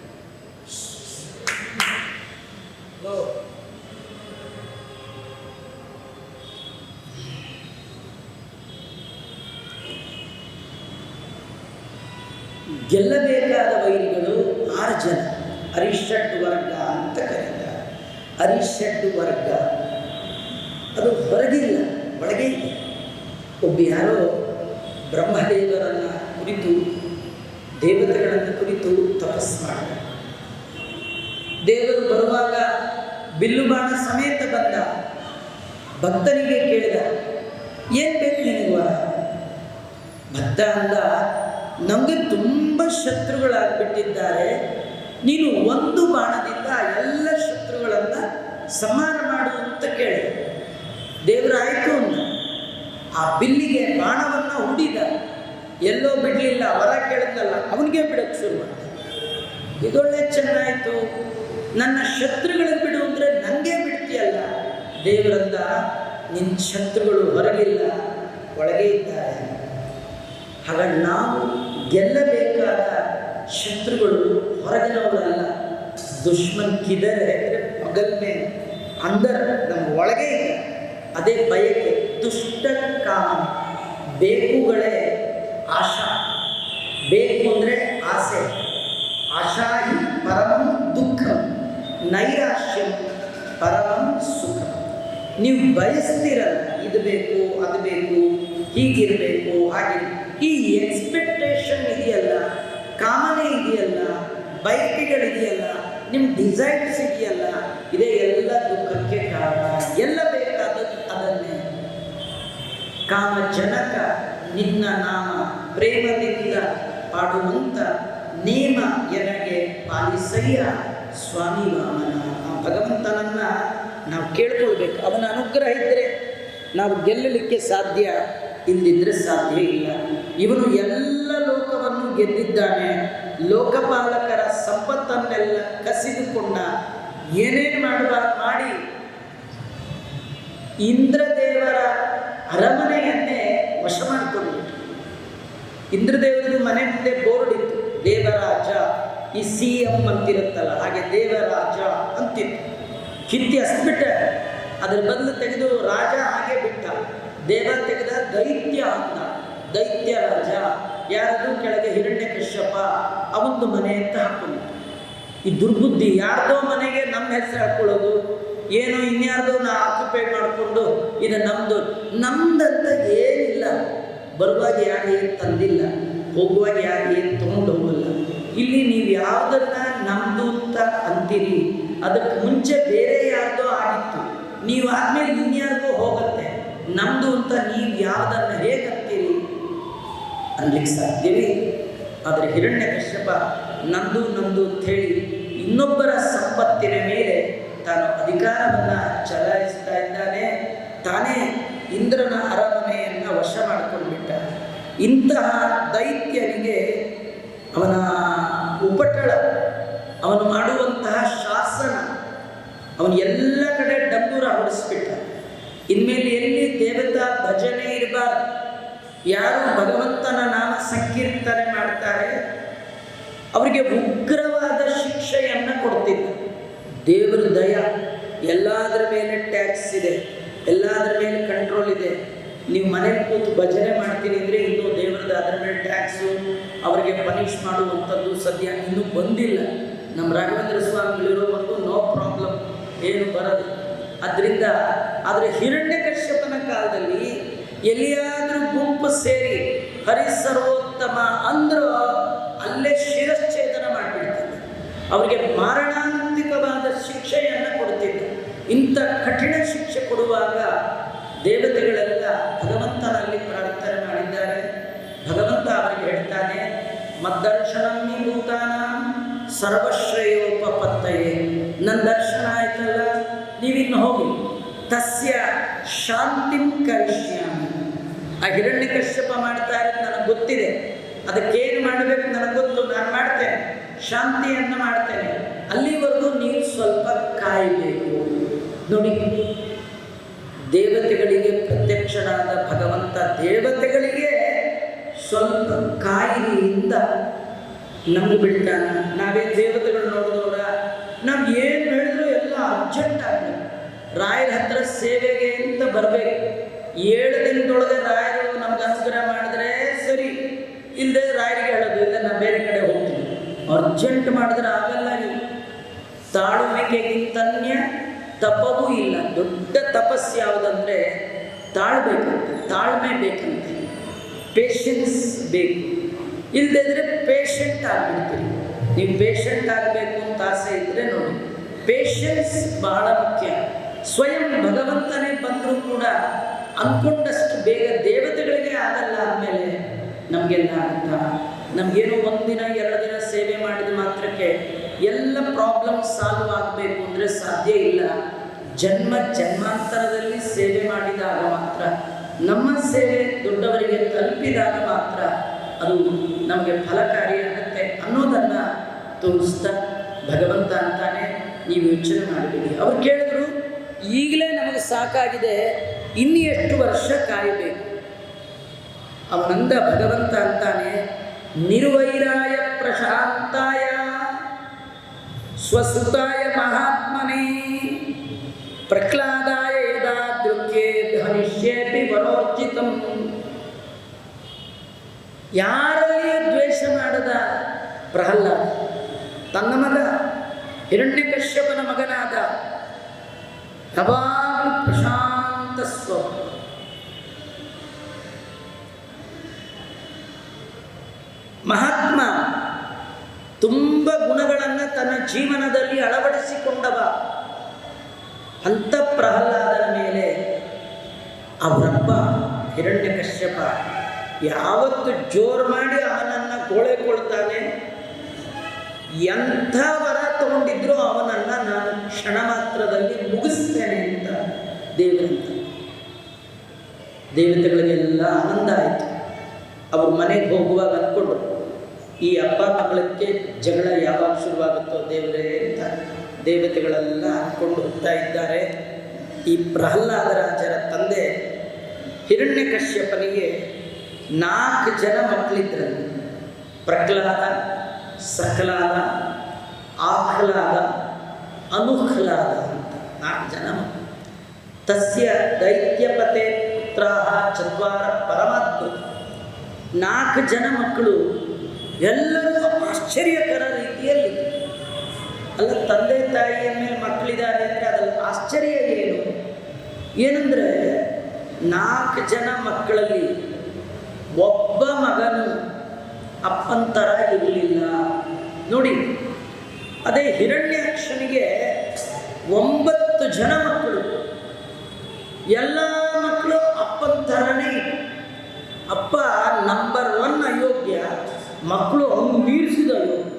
ಗೆಲ್ಲಬೇಕಾದ ವೈರಿಗಳು 6 ಜನ. ಅರಿಷಡ್ ವರ್ಗ ಅಂತ ಕರೀತಾರೆ. ಅರಿಷಡ್ ವರ್ಗ ಅದು ಹೊರಗಿಲ್ಲ, ಒಳಗೆ ಇದೆ. ಒಬ್ಬ ಯಾರೋ ಬ್ರಹ್ಮದೇವರನ್ನು ಕುರಿತು, ದೇವತೆಗಳನ್ನು ಕುರಿತು ತಪಸ್ಸು ಮಾಡಿದ. ದೇವರು ಬರುವಾಗ ಬಿಲ್ಲುಬಾಣ ಸಮೇತ ಬಂದ. ಭಕ್ತನಿಗೆ ಕೇಳಿದ, ಏನು ಬೇಕು ನಿನಗೆ ವರ? ಭಕ್ತ ಅಂದ, ನಮಗೆ ತುಂಬ ಶತ್ರುಗಳಾಗ್ಬಿಟ್ಟಿದ್ದಾರೆ, ನೀನು ಒಂದು ಬಾಣದಿಂದ ಎಲ್ಲ ಶತ್ರುಗಳನ್ನು ಸಂಹಾರ ಮಾಡು ಅಂತ ಕೇಳಿದ. ದೇವರು ಆಯಿತು ಅಂದ. ಆ ಬಿಲ್ಲಿಗೆ ಬಾಣವನ್ನು ಹೂಡಿದ. ಎಲ್ಲೋ ಬಿಡಲಿಲ್ಲ, ವರ ಕೇಳಿದ್ನಲ್ಲ ಅವನಿಗೆ ಬಿಡೋಕ್ಕೆ ಶುರು ಮಾಡಿದ. ಇದೊಳ್ಳೆ ಚೆನ್ನಾಯಿತು, ನನ್ನ ಶತ್ರುಗಳನ್ನು ಬಿಡು ಅಂದರೆ ನನಗೆ ಬಿಡ್ತೀಯಲ್ಲ. ದೇವರಂದ, ನಿನ್ನ ಶತ್ರುಗಳು ಹೊರಗಿಲ್ಲ, ಒಳಗೆ ಇದ್ದಾರೆ. ಹಾಗಾಗಿ ನಾವು ಗೆಲ್ಲಬೇಕಾದ ಶತ್ರುಗಳು ಹೊರಗಿನವರಲ್ಲ. ದುಶ್ಮನ್ ಕಿದರೆ ಬಗಲ್ ಮೇ ಅಂದರ್, ನಮ್ಮ ಒಳಗೆ ಇದೆ. ಅದೇ ಬಯಕೆ, ದುಷ್ಟ ಕಾಮ. ಬೇಕುಗಳೇ ಆಶಾ. ಬೇಕು ಅಂದರೆ ಆಸೆ. ಆಶಾಹಿ ಪರಮಂ ದುಃಖ, ನೈರಾಶ್ಯಂ ಪರಮಂ ಸುಖ. ನೀವು ಬಯಸ್ತಿರಲ್ಲ, ಇದು ಬೇಕು, ಅದು ಬೇಕು, ಹೀಗಿರಬೇಕು, ಹಾಗೆ. ಈ ಎಕ್ಸ್ಪೆಕ್ಟೇಷನ್ ಇದೆಯಲ್ಲ, ಕಾಮನೆ ಇದೆಯಲ್ಲ, ಬಯಕೆಗಳಿದೆಯಲ್ಲ, ನಿಮ್ಮ ಡಿಸೈರ್ಸ್ ಇದೆಯಲ್ಲ, ಇದೇ ಎಲ್ಲ ದುಃಖಕ್ಕೆ ಕಾರಣ. ಎಲ್ಲ ಬೇಕಾದದ್ದು ಅದನ್ನೇ. ಕಾಮಜನಕ ನಿನ್ನ ನಾಮ ಪ್ರೇಮದಿಂದ ಪಾಡುವಂಥ ನೇಮ ಎನಗೆ ಪಾಲಿಸಯ್ಯ ಸ್ವಾಮಿ ವಾಮನ. ಆ ಭಗವಂತನನ್ನು ನಾವು ಕೇಳ್ಕೊಳ್ಬೇಕು. ಅವನ ಅನುಗ್ರಹ ಇದ್ದರೆ ನಾವು ಗೆಲ್ಲಲಿಕ್ಕೆ ಸಾಧ್ಯ, ಇಲ್ಲದಿದ್ದರೆ ಸಾಧ್ಯ ಇಲ್ಲ. ಇವನು ಎಲ್ಲ ಲೋಕವನ್ನು ಗೆದ್ದಿದ್ದಾನೆ. ಲೋಕಪಾಲಕರ ಸಂಪತ್ತನ್ನೆಲ್ಲ ಕಸಿದುಕೊಂಡ. ಏನೇನು ಮಾಡಬಾರ್ದು ಮಾಡಿ ಇಂದ್ರದೇವರ ಅರಮನೆಯನ್ನೇ ವಶ ಮಾಡಿಕೊಂಡ್ಬಿಟ್ಟು. ಇಂದ್ರದೇವರ ಮನೆ ಮುಂದೆ ಬೋರ್ಡ್ ಇತ್ತು, ದೇವರಾಜ. ಈ CM ಅಂತಿರುತ್ತಲ್ಲ, ಹಾಗೆ ದೇವರಾಜ ಅಂತಿತ್ತು. ಕಿತ್ತಿ ಹಸ್ಬಿಟ್ಟ, ಅದರ ಬದಲು ತೆಗೆದು ರಾಜ ಹಾಗೆ ಬಿಟ್ಟ. ದೇವ ತೆಗೆದ ದೈತ್ಯ ಅಂತ, ದೈತ್ಯ ರಾಜ. ಯಾರದು? ಕೆಳಗೆ ಹಿರಣ್ಯಕಶ್ಯಪ, ಅವೊಂದು ಮನೆ ಅಂತ ಹಾಕೊಂಡು. ಈ ದುರ್ಬುದ್ಧಿ, ಯಾರ್ದೋ ಮನೆಗೆ ನಮ್ಮ ಹೆಸರು ಹಾಕ್ಕೊಳ್ಳೋದು, ಏನೋ ಇನ್ಯಾರ್ದೋ ನಾ ಆಕ್ಯುಪೈ ಮಾಡಿಕೊಂಡು ಇದು ನಮ್ದಂತ ಏನಿಲ್ಲ. ಬರುವಾಗ ಯಾರು ಏನು ತಂದಿಲ್ಲ, ಹೋಗುವಾಗ ಯಾರು ಏನು ತೊಗೊಂಡು ಹೋಗಲ್ಲ. ಇಲ್ಲಿ ನೀವು ಯಾವುದನ್ನು ನಮ್ಮದು ಅಂತ ಅಂತೀರಿ, ಅದಕ್ಕೆ ಮುಂಚೆ ಬೇರೆ ಯಾರ್ದೋ ಆಗಿತ್ತು, ನೀವು ಆದಮೇಲೆ ಇನ್ಯಾರಿಗೋ ಹೋಗುತ್ತೆ. ನಮ್ಮದು ಅಂತ ನೀವು ಯಾವುದನ್ನು ಹೇಗೆ ಅಂತೀರಿ, ಅನ್ಲಿಕ್ಕೆ ಸಾಧ್ಯವೇ. ಆದರೆ ಹಿರಣ್ಯಕಶ್ಯಪ ನಂದು ನಂದು ಅಂಥೇಳಿ ಇನ್ನೊಬ್ಬರ ಸಂಪತ್ತಿನ ಮೇಲೆ ತಾನು ಅಧಿಕಾರವನ್ನು ಚಲಾಯಿಸ್ತಾ ಇದ್ದಾನೆ. ತಾನೇ ಇಂದ್ರನ ಅರಮನೆಯನ್ನು ವಶ ಮಾಡಿಕೊಂಡ್ಬಿಟ್ಟ. ಇಂತಹ ದೈತ್ಯನಿಗೆ ಅವನ ಉಪಟಳ, ಅವನು ಮಾಡುವಂತಹ ಶಾಸನ, ಅವನು ಎಲ್ಲ ಕಡೆ ಡಂಗೂರ ಹೊಡಿಸ್ಬಿಟ್ಟ. ಇನ್ಮೇಲೆ ಎಲ್ಲಿ ದೇವತಾ ಭಜನೆ ಇರಬಾರ್ದು. ಯಾರು ಭಗವಂತನ ನಾಮ ಸಂಕೀರ್ತನೆ ಮಾಡ್ತಾರೆ ಅವರಿಗೆ ಉಗ್ರವಾದ ಶಿಕ್ಷೆಯನ್ನು ಕೊಡ್ತಿದ್ದ. ದೇವರ ದಯ, ಎಲ್ಲದರ ಮೇಲೆ ಟ್ಯಾಕ್ಸ್ ಇದೆ, ಎಲ್ಲದರ ಮೇಲೆ ಕಂಟ್ರೋಲ್ ಇದೆ. ನೀವು ಮನೇಲಿ ಕೂತು ಭಜನೆ ಮಾಡ್ತೀನಿ ಅಂದರೆ ಇನ್ನೂ ದೇವರದ ಅದರ ಮೇಲೆ ಟ್ಯಾಕ್ಸು, ಅವರಿಗೆ ಪನಿಷ್ ಮಾಡುವಂಥದ್ದು ಸದ್ಯ ಇನ್ನೂ ಬಂದಿಲ್ಲ. ನಮ್ಮ ರಾಘವೇಂದ್ರ ಸ್ವಾಮಿಗಳಿರೋವರೆಗೂ ನೋ ಪ್ರಾಬ್ಲಮ್, ಏನು ಬರೋದು. ಅದರಿಂದ ಆದರೆ ಹಿರಣ್ಯಕಶ್ಯಪನ ಕಾಲದಲ್ಲಿ ಎಲ್ಲಿಯಾದರೂ ಗುಂಪು ಸೇರಿ ಹರಿಸರ್ವೋತ್ತಮ ಅಂದರೂ ಅಲ್ಲೇ ಶಿರಶ್ಛೇದನ ಮಾಡಿಬಿಡ್ತಾರೆ. ಅವರಿಗೆ ಮಾರಣಾಂತಿಕವಾದ ಶಿಕ್ಷೆಯನ್ನು ಕೊಡ್ತಿದ್ದ. ಇಂಥ ಕಠಿಣ ಶಿಕ್ಷೆ ಕೊಡುವಾಗ ದೇವತೆಗಳೆಲ್ಲ ಭಗವಂತನಲ್ಲಿ ಪ್ರಾರ್ಥನೆ ಮಾಡಿದ್ದಾರೆ. ಭಗವಂತ ಅವರಿಗೆ ಹೇಳ್ತಾನೆ, ಮದ್ದರ್ಶನಂ ಹಿ ಭೂತಾನಾಂ ಸರ್ವಶ್ರೇಯೋಪಪತ್ತಯೇ. ನನ್ನ ದರ್ಶನ ಆಯ್ತಲ್ಲ, ನೀವಿನ್ನು ಹೋಗಿ. ತಸ್ಯ ಶಾಂತಿಂ ಕರಿಷ್ಯಾಮಿ. ಆ ಹಿರಣ್ಯಕಶ್ಯಪ ಮಾಡ್ತಾ ಇರೋದು ನನಗೆ ಗೊತ್ತಿದೆ, ಅದಕ್ಕೇನು ಮಾಡಬೇಕು ನನಗೆ ಗೊತ್ತು, ನಾನು ಮಾಡ್ತೇನೆ, ಶಾಂತಿಯನ್ನು ಮಾಡ್ತೇನೆ. ಅಲ್ಲಿವರೆಗೂ ನೀವು ಸ್ವಲ್ಪ ಕಾಯಬೇಕು. ನೋಡಿ, ದೇವತೆಗಳಿಗೆ ಪ್ರತ್ಯಕ್ಷನಾದ ಭಗವಂತ ದೇವತೆಗಳಿಗೆ ಸ್ವಲ್ಪ ಕಾಯಿಲೆಯಿಂದ ನಮ್ಗೆ ಬಿಡ್ತಾನೆ. ನಾವೇ ದೇವತೆಗಳು ನೋಡಿದವರ ನಾವು ಏನು ಹೇಳಿದ್ರು ಎಲ್ಲ ಅರ್ಜೆಂಟ್ ಆಗಬೇಕು. ರಾಯರ ಹತ್ರ ಸೇವೆಗೆ ಅಂತ ಬರಬೇಕು. 7 ದಿನದೊಳಗೆ ರಾಯರು ನಮ್ಗೆ ಅನುಗ್ರಹ ಮಾಡಿದ್ರೆ ಸರಿ, ಇಲ್ಲದೆ ರಾಯರಿಗೆ ಹೇಳೋದು ಇಲ್ಲ ನಾನು ಬೇರೆ ಕಡೆ ಹೋಗ್ತೀನಿ. ಅರ್ಜೆಂಟ್ ಮಾಡಿದ್ರೆ ಆಗಲ್ಲ. ನೀವು ತಾಳುವಿಕೆಗಿಂತನ್ಯ ತಪವೂ ಇಲ್ಲ. ದೊಡ್ಡ ತಪಸ್ಸು ಯಾವುದಂದರೆ ತಾಳ್ಬೇಕಂತೆ, ತಾಳ್ಮೆ ಬೇಕಂತೆ, ಪೇಷನ್ಸ್ ಬೇಕು. ಇಲ್ಲದಿದ್ದರೆ ಪೇಷಂಟ್ ಆಗಿಬಿಡ್ತೀರಿ. ನೀವು ಪೇಷಂಟ್ ಆಗಬೇಕು ಅಂತ ಆಸೆ ಇದ್ದರೆ ನೋಡಿ, ಪೇಷನ್ಸ್ ಬಹಳ ಮುಖ್ಯ. ಸ್ವಯಂ ಭಗವಂತನೇ ಬಂದರೂ ಕೂಡ ಅಂದ್ಕೊಂಡಷ್ಟು ಬೇಗ ದೇವತೆಗಳಿಗೆ ಆಗಲ್ಲ. ಅಂದಮೇಲೆ ನಮಗೆಲ್ಲ ಅಂತ ನಮಗೇನೋ 1 ದಿನ 2 ದಿನ ಸೇವೆ ಮಾಡಿದ ಮಾತ್ರಕ್ಕೆ ಎಲ್ಲ ಪ್ರಾಬ್ಲಮ್ ಸಾಲ್ವ್ ಆಗಬೇಕು ಅಂದರೆ ಸಾಧ್ಯ ಇಲ್ಲ. ಜನ್ಮ ಜನ್ಮಾಂತರದಲ್ಲಿ ಸೇವೆ ಮಾಡಿದಾಗ ಮಾತ್ರ, ನಮ್ಮ ಸೇವೆ ದೊಡ್ಡವರಿಗೆ ತಲುಪಿದಾಗ ಮಾತ್ರ ಅದು ನಮಗೆ ಫಲಕಾರಿಯಾಗುತ್ತೆ ಅನ್ನೋದನ್ನು ತೋರಿಸ್ತಾ ಭಗವಂತ ಅಂತಾನೆ, ನೀವು ಯೋಚನೆ ಮಾಡಬೇಡಿ. ಅವ್ರು ಕೇಳಿದ್ರು, ಈಗಲೇ ನಮಗೆ ಸಾಕಾಗಿದೆ, ಇನ್ನು ಎಷ್ಟು ವರ್ಷ ಕಾಯಬೇಕು? ಅವನಂದ ಭಗವಂತ ಅಂತಾನೆ, ನಿರ್ವೈರಾಯ ಪ್ರಶಾಂತಾಯ ಸ್ವಸುತಾಯ ಮಹಾತ್ಮನೇ ಪ್ರಹ್ಲಾದಾಯ ಯದಾ ದೃಕ್ಯೇ ಧನಿಷ್ಯೇಪಿ ವರೋರ್ಜಿತಂ. ಯಾರಲ್ಲಿಯೂ ದ್ವೇಷ ಮಾಡದ ಪ್ರಹ್ಲಾದ, ತನ್ನ ಮಗ ಹಿರಣ್ಯಕಶ್ಯಪನ ಮಗನಾದ, ಯಾವಾಗಲೂ ಪ್ರಶಾಂತ ಸ್ವಭಾವ. ಮಹಾತ್ಮ ತುಂಬ ಗುಣಗಳನ್ನು ತನ್ನ ಜೀವನದಲ್ಲಿ ಅಳವಡಿಸಿಕೊಂಡವ. ಅಂಥ ಪ್ರಹ್ಲಾದನ ಮೇಲೆ ಅವರಪ್ಪ ಹಿರಣ್ಯಕಶ್ಯಪ ಯಾವತ್ತು ಜೋರು ಮಾಡಿ ಅವನನ್ನು ಗೋಳೆಕೊಳ್ತಾನೆ. ಎಂಥ ವರ ತಗೊಂಡಿದ್ರು ಅವನನ್ನು ನಾನು ಕ್ಷಣ ಮಾತ್ರದಲ್ಲಿ ಮುಗಿಸ್ತೇನೆ ಅಂತ ದೇವರಂತ. ದೇವತೆಗಳಿಗೆಲ್ಲ ಆನಂದ ಆಯಿತು. ಅವ್ರ ಮನೆಗೆ ಹೋಗುವಾಗ ಅಂದ್ಕೊಂಡ್ರು, ಈ ಅಪ್ಪ ಮಕ್ಕಳಕ್ಕೆ ಜಗಳ ಯಾವಾಗ ಶುರುವಾಗುತ್ತೋ ದೇವರೇ ಅಂತ ದೇವತೆಗಳೆಲ್ಲ ಅಂದ್ಕೊಂಡು ಹೋಗ್ತಾ ಇದ್ದಾರೆ. ಈ ಪ್ರಹ್ಲಾದರಾಜರ ತಂದೆ ಹಿರಣ್ಯಕಶ್ಯಪನಿಗೆ 4 ಜನ ಮಕ್ಕಳಿದ್ರಲ್ಲಿ. ಪ್ರಹ್ಲಾದ, ಸಕಲಾದ, ಆಹ್ಲಾದ, ಅನುಹ್ಲಾದ ಅಂತ 4 ಜನ ಮಕ್ಕಳು. ತಸ್ಯ ದೈತ್ಯಪತೆ ಪುತ್ರಾಹ 4 ಪರಮಾದ್ಭುತ. 4 ಜನ ಮಕ್ಕಳು ಎಲ್ಲರೂ ಆಶ್ಚರ್ಯಕರ ರೀತಿಯಲ್ಲಿ. ಅಲ್ಲ, ತಂದೆ ತಾಯಿಯ ಮೇಲೆ ಮಕ್ಕಳಿದ್ದಾರೆ ಅಂದರೆ ಅದರಲ್ಲಿ ಆಶ್ಚರ್ಯ ಏನಂದರೆ 4 ಜನ ಮಕ್ಕಳಲ್ಲಿ ಒಬ್ಬ ಮಗನು ಅಪ್ಪನ ಥರ ಇರಲಿಲ್ಲ. ನೋಡಿ, ಅದೇ ಹಿರಣ್ಯಾಕ್ಷನಿಗೆ 9 ಜನ ಮಕ್ಕಳು, ಎಲ್ಲ ಮಕ್ಕಳು ಅಪ್ಪನ ಥರನೇ ಇತ್ತು. ಅಪ್ಪ ನಂಬರ್ 1 ಅಯೋಗ್ಯ, ಮಕ್ಕಳು ಅವನು ಮೀರಿಸಿದ ಅಯೋಗ್ಯ.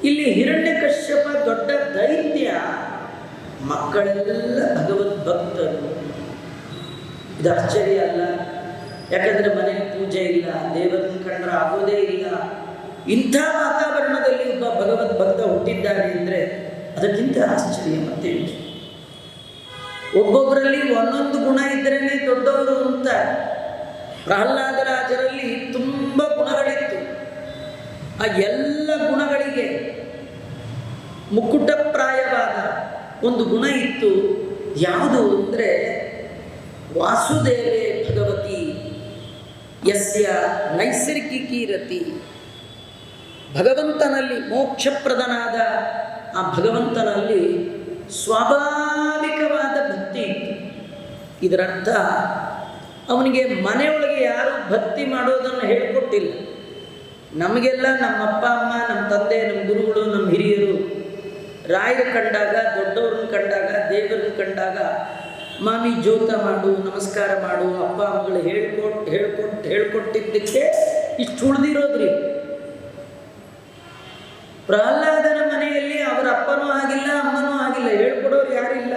ಇಲ್ಲಿ ಹಿರಣ್ಯಕಶ್ಯಪ ದೊಡ್ಡ ದೈತ್ಯ, ಮಕ್ಕಳೆಲ್ಲ ಭಗವದ್ಭಕ್ತರು. ಇದು ಆಶ್ಚರ್ಯ ಅಲ್ಲ? ಯಾಕಂದರೆ ಮನೆಗೆ ಪೂಜೆ ಇಲ್ಲ, ದೇವರನ್ನು ಕಂಡ್ರೆ ಆಗೋದೇ ಇಲ್ಲ. ಇಂಥ ವಾತಾವರಣದಲ್ಲಿ ಒಬ್ಬ ಭಗವದ್ಭಕ್ತ ಹುಟ್ಟಿದ್ದಾನೆ ಅಂದರೆ ಅದಕ್ಕಿಂತ ಆಶ್ಚರ್ಯ ಮತ್ತೆ. ಒಬ್ಬೊಬ್ಬರಲ್ಲಿ ಒಂದೊಂದು ಗುಣ ಇದ್ದರೇ ದೊಡ್ಡವರು ಅಂತ. ಪ್ರಹ್ಲಾದರಾಜರಲ್ಲಿ ತುಂಬ ಗುಣಗಳಿತ್ತು. ಆ ಎಲ್ಲ ಗುಣಗಳಿಗೆ ಮುಕ್ಕುಟಪ್ರಾಯವಾದ ಒಂದು ಗುಣ ಇತ್ತು. ಯಾವುದು ಅಂದರೆ ವಾಸುದೇವೇ ಭಗವತಿ ಯಸ್ಯ ನೈಸರ್ಗಿಕಿ ರತಿ. ಭಗವಂತನಲ್ಲಿ ಮೋಕ್ಷಪ್ರದನಾದ ಆ ಭಗವಂತನಲ್ಲಿ ಸ್ವಾಭಾವಿಕವಾದ ಭಕ್ತಿ ಇತ್ತು. ಇದರರ್ಥ ಅವನಿಗೆ ಮನೆಯೊಳಗೆ ಯಾರೂ ಭಕ್ತಿ ಮಾಡೋದನ್ನು ಹೇಳಿಕೊಟ್ಟಿಲ್ಲ. ನಮಗೆಲ್ಲ ನಮ್ಮ ಅಪ್ಪ ಅಮ್ಮ, ನಮ್ಮ ತಂದೆ, ನಮ್ಮ ಗುರುಗಳು, ನಮ್ಮ ಹಿರಿಯರು ರಾಯರು ಕಂಡಾಗ, ದೊಡ್ಡವ್ರನ್ನ ಕಂಡಾಗ, ದೇವರನ್ನ ಕಂಡಾಗ ಮಾಮಿ ಜೋತ ಮಾಡು, ನಮಸ್ಕಾರ ಮಾಡು, ಅಪ್ಪ ಅಮ್ಮಗಳು ಹೇಳ್ಕೊಟ್ಟಿದ್ದಕ್ಕೆ ಇಷ್ಟು ಉಳಿದಿರೋದ್ರಿ. ಪ್ರಹ್ಲಾದನ ಮನೆಯಲ್ಲಿ ಅವರ ಅಪ್ಪನೂ ಆಗಿಲ್ಲ, ಅಮ್ಮನೂ ಆಗಿಲ್ಲ, ಹೇಳ್ಕೊಡೋರು ಯಾರಿಲ್ಲ.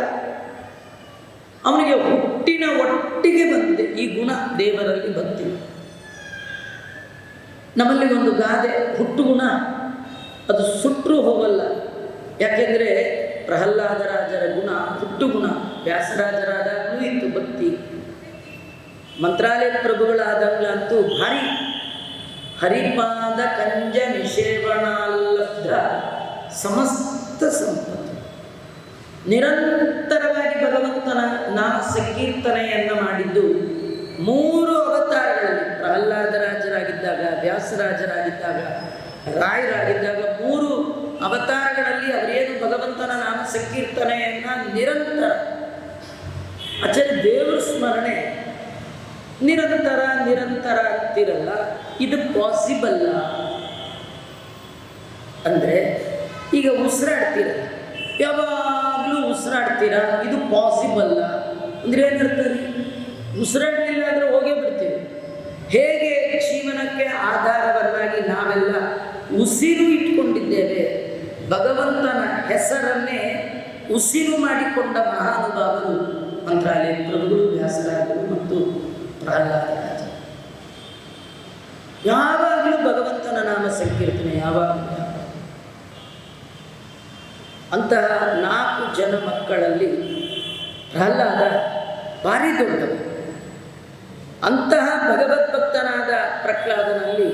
ಅವನಿಗೆ ಹುಟ್ಟಿನ ಒಟ್ಟಿಗೆ ಬಂದಿದೆ ಈ ಗುಣ, ದೇವರಲ್ಲಿ ಭಕ್ತಿ. ನಮ್ಮಲ್ಲಿ ಒಂದು ಗಾದೆ, ಹುಟ್ಟು ಗುಣ ಅದು ಸುಟ್ಟರೂ ಹೋಗಲ್ಲ. ಯಾಕೆಂದರೆ ಪ್ರಹ್ಲಾದರಾಜರ ಗುಣ ಹುಟ್ಟು ಗುಣ. ವ್ಯಾಸರಾಜರಾದಾಗಲೂ ಇತ್ತು ಭಕ್ತಿ. ಮಂತ್ರಾಲಯ ಪ್ರಭುಗಳಾದಾಗಲಂತೂ ಭಾರಿ ಹರಿಪಾದ ಕಂಜ ನಿಷೇವಣಾಲಬ್ಧ ಸಮಸ್ತ ಸಂಪತ್ತು. ನಿರಂತರವಾಗಿ ಭಗವಂತನ ನಾಮ ಸಂಕೀರ್ತನೆಯನ್ನು ಮಾಡಿದ್ದು 3 ಅವತಾರಗಳಲ್ಲಿ. ಪ್ರಹ್ಲಾದರಾಜರಾಗಿದ್ದಾಗ, ವ್ಯಾಸರಾಜರಾಗಿದ್ದಾಗ, ರಾಯರಾಗಿದ್ದಾಗ 3 ಅವತಾರಗಳಲ್ಲಿ ಅವರೇನು ಭಗವಂತನ ನಾಮ ಸಂಕೀರ್ತನೆಯನ್ನು ನಿರಂತರ ಆಚಾರ್ಯ ದೇವರ ಸ್ಮರಣೆ ನಿರಂತರ ಅಂತಿರಲ್ಲ. ಇದು ಪಾಸಿಬಲ್ಲ ಅಂದರೆ ಈಗ ಉಸಿರಾಡ್ತೀರ, ಯಾವಾಗಲೂ ಉಸಿರಾಡ್ತೀರ, ಇದು ಪಾಸಿಬಲ್ಲ ಅಂದರೆ ಏನಿರ್ತದೆ? ಉಸಿರಾಡಲಿಲ್ಲ ಅಂದರೆ ಹೋಗೇ ಬಿಡ್ತೀವಿ. ಹೇಗೆ ಜೀವನಕ್ಕೆ ಆಧಾರವನ್ನಾಗಿ ನಾವೆಲ್ಲ ಉಸಿರು ಇಟ್ಕೊಂಡಿದ್ದೇವೆ, ಭಗವಂತನ ಹೆಸರನ್ನೇ ಉಸಿರು ಮಾಡಿಕೊಂಡ ಮಹಾನುಭಾವರು ಮಂತ್ರಾಲಯ ಪ್ರಭುಗಳು, ವ್ಯಾಸರಾಜರು ಮತ್ತು ಪ್ರಹ್ಲಾದರಾಜ. ಯಾವಾಗಲೂ ಭಗವಂತನ ನಾಮ ಸಂಕೀರ್ತನೆ, ಯಾವಾಗಲೂ. ಅಂತಹ 4 ಜನ ಮಕ್ಕಳಲ್ಲಿ ಪ್ರಹ್ಲಾದ ಭಾರಿ ದೊಡ್ಡದು. ಅಂತಹ ಭಗವದ್ಭಕ್ತನಾದ ಪ್ರಹ್ಲಾದನಲ್ಲಿ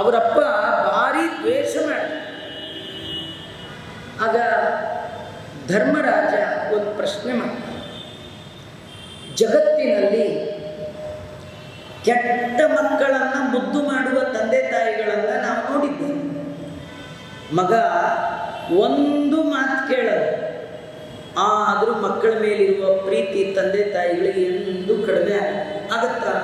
ಅವರಪ್ಪ ಭಾರಿ ದ್ವೇಷ ಮಾಡಿದ. ಆಗ ಧರ್ಮರಾಜ ಒಂದು ಪ್ರಶ್ನೆ ಮಾಡ್ತಾನೆ, ಜಗತ್ತಿನಲ್ಲಿ ಕೆಟ್ಟ ಮಕ್ಕಳನ್ನು ಮುದ್ದು ಮಾಡುವ ತಂದೆ ತಾಯಿಗಳನ್ನು ನಾವು ನೋಡಿದ್ದೇವೆ. ಮಗ ಒಂದು ಮಾತು ಕೇಳಲ್ಲ, ಆದರೂ ಮಕ್ಕಳ ಮೇಲಿರುವ ಪ್ರೀತಿ ತಂದೆ ತಾಯಿಗಳಿಗೆ ಎಂದೂ ಕಡಿಮೆ ಆಗುತ್ತಾ?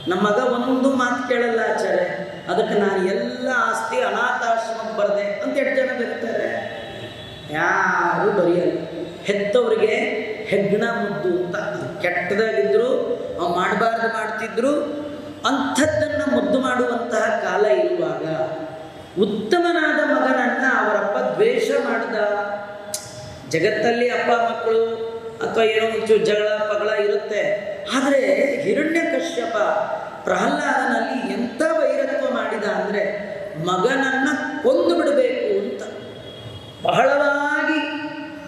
ನಮ್ಮ ಮಗ ಒಂದು ಮಾತು ಕೇಳಲ್ಲ ಆಚಾರ್ಯ, ಅದಕ್ಕೆ ನಾನು ಎಲ್ಲ ಆಸ್ತಿ ಅನಾಥಾಶ್ರಮಕ್ಕೆ ಬರದೆ ಅಂತ 8 ಜನ ಬರೀತಾರೆ. ಯಾರೂ ಬರೆಯಲ್ಲ. ಹೆತ್ತವರಿಗೆ ಹೆಗ್ಗಣ ಮುದ್ದು ಅಂತ, ಕೆಟ್ಟದಾಗಿದ್ದರು, ಅವು ಮಾಡಬಾರ್ದು ಮಾಡ್ತಿದ್ರು, ಅಂಥದ್ದನ್ನು ಮುದ್ದು ಮಾಡುವಂತಹ ಕಾಲ ಇರುವಾಗ ಉತ್ತಮನಾದ ಮಗನನ್ನು ಅವರಪ್ಪ ದ್ವೇಷ ಮಾಡಿದ. ಜಗತ್ತಲ್ಲಿ ಅಪ್ಪ ಮಕ್ಕಳು ಅಥವಾ ಏನೋ ಒಂಚೂರು ಜಗಳ ಪಗಳ ಇರುತ್ತೆ. ಆದರೆ ಹಿರಣ್ಯಕಶ್ಯಪ ಪ್ರಹ್ಲಾದನಲ್ಲಿ ಎಂಥ ವೈರತ್ವ ಮಾಡಿದ ಅಂದರೆ ಮಗನನ್ನು ಕೊಂದು ಬಿಡಬೇಕು ಅಂತ ಬಹಳವಾಗಿ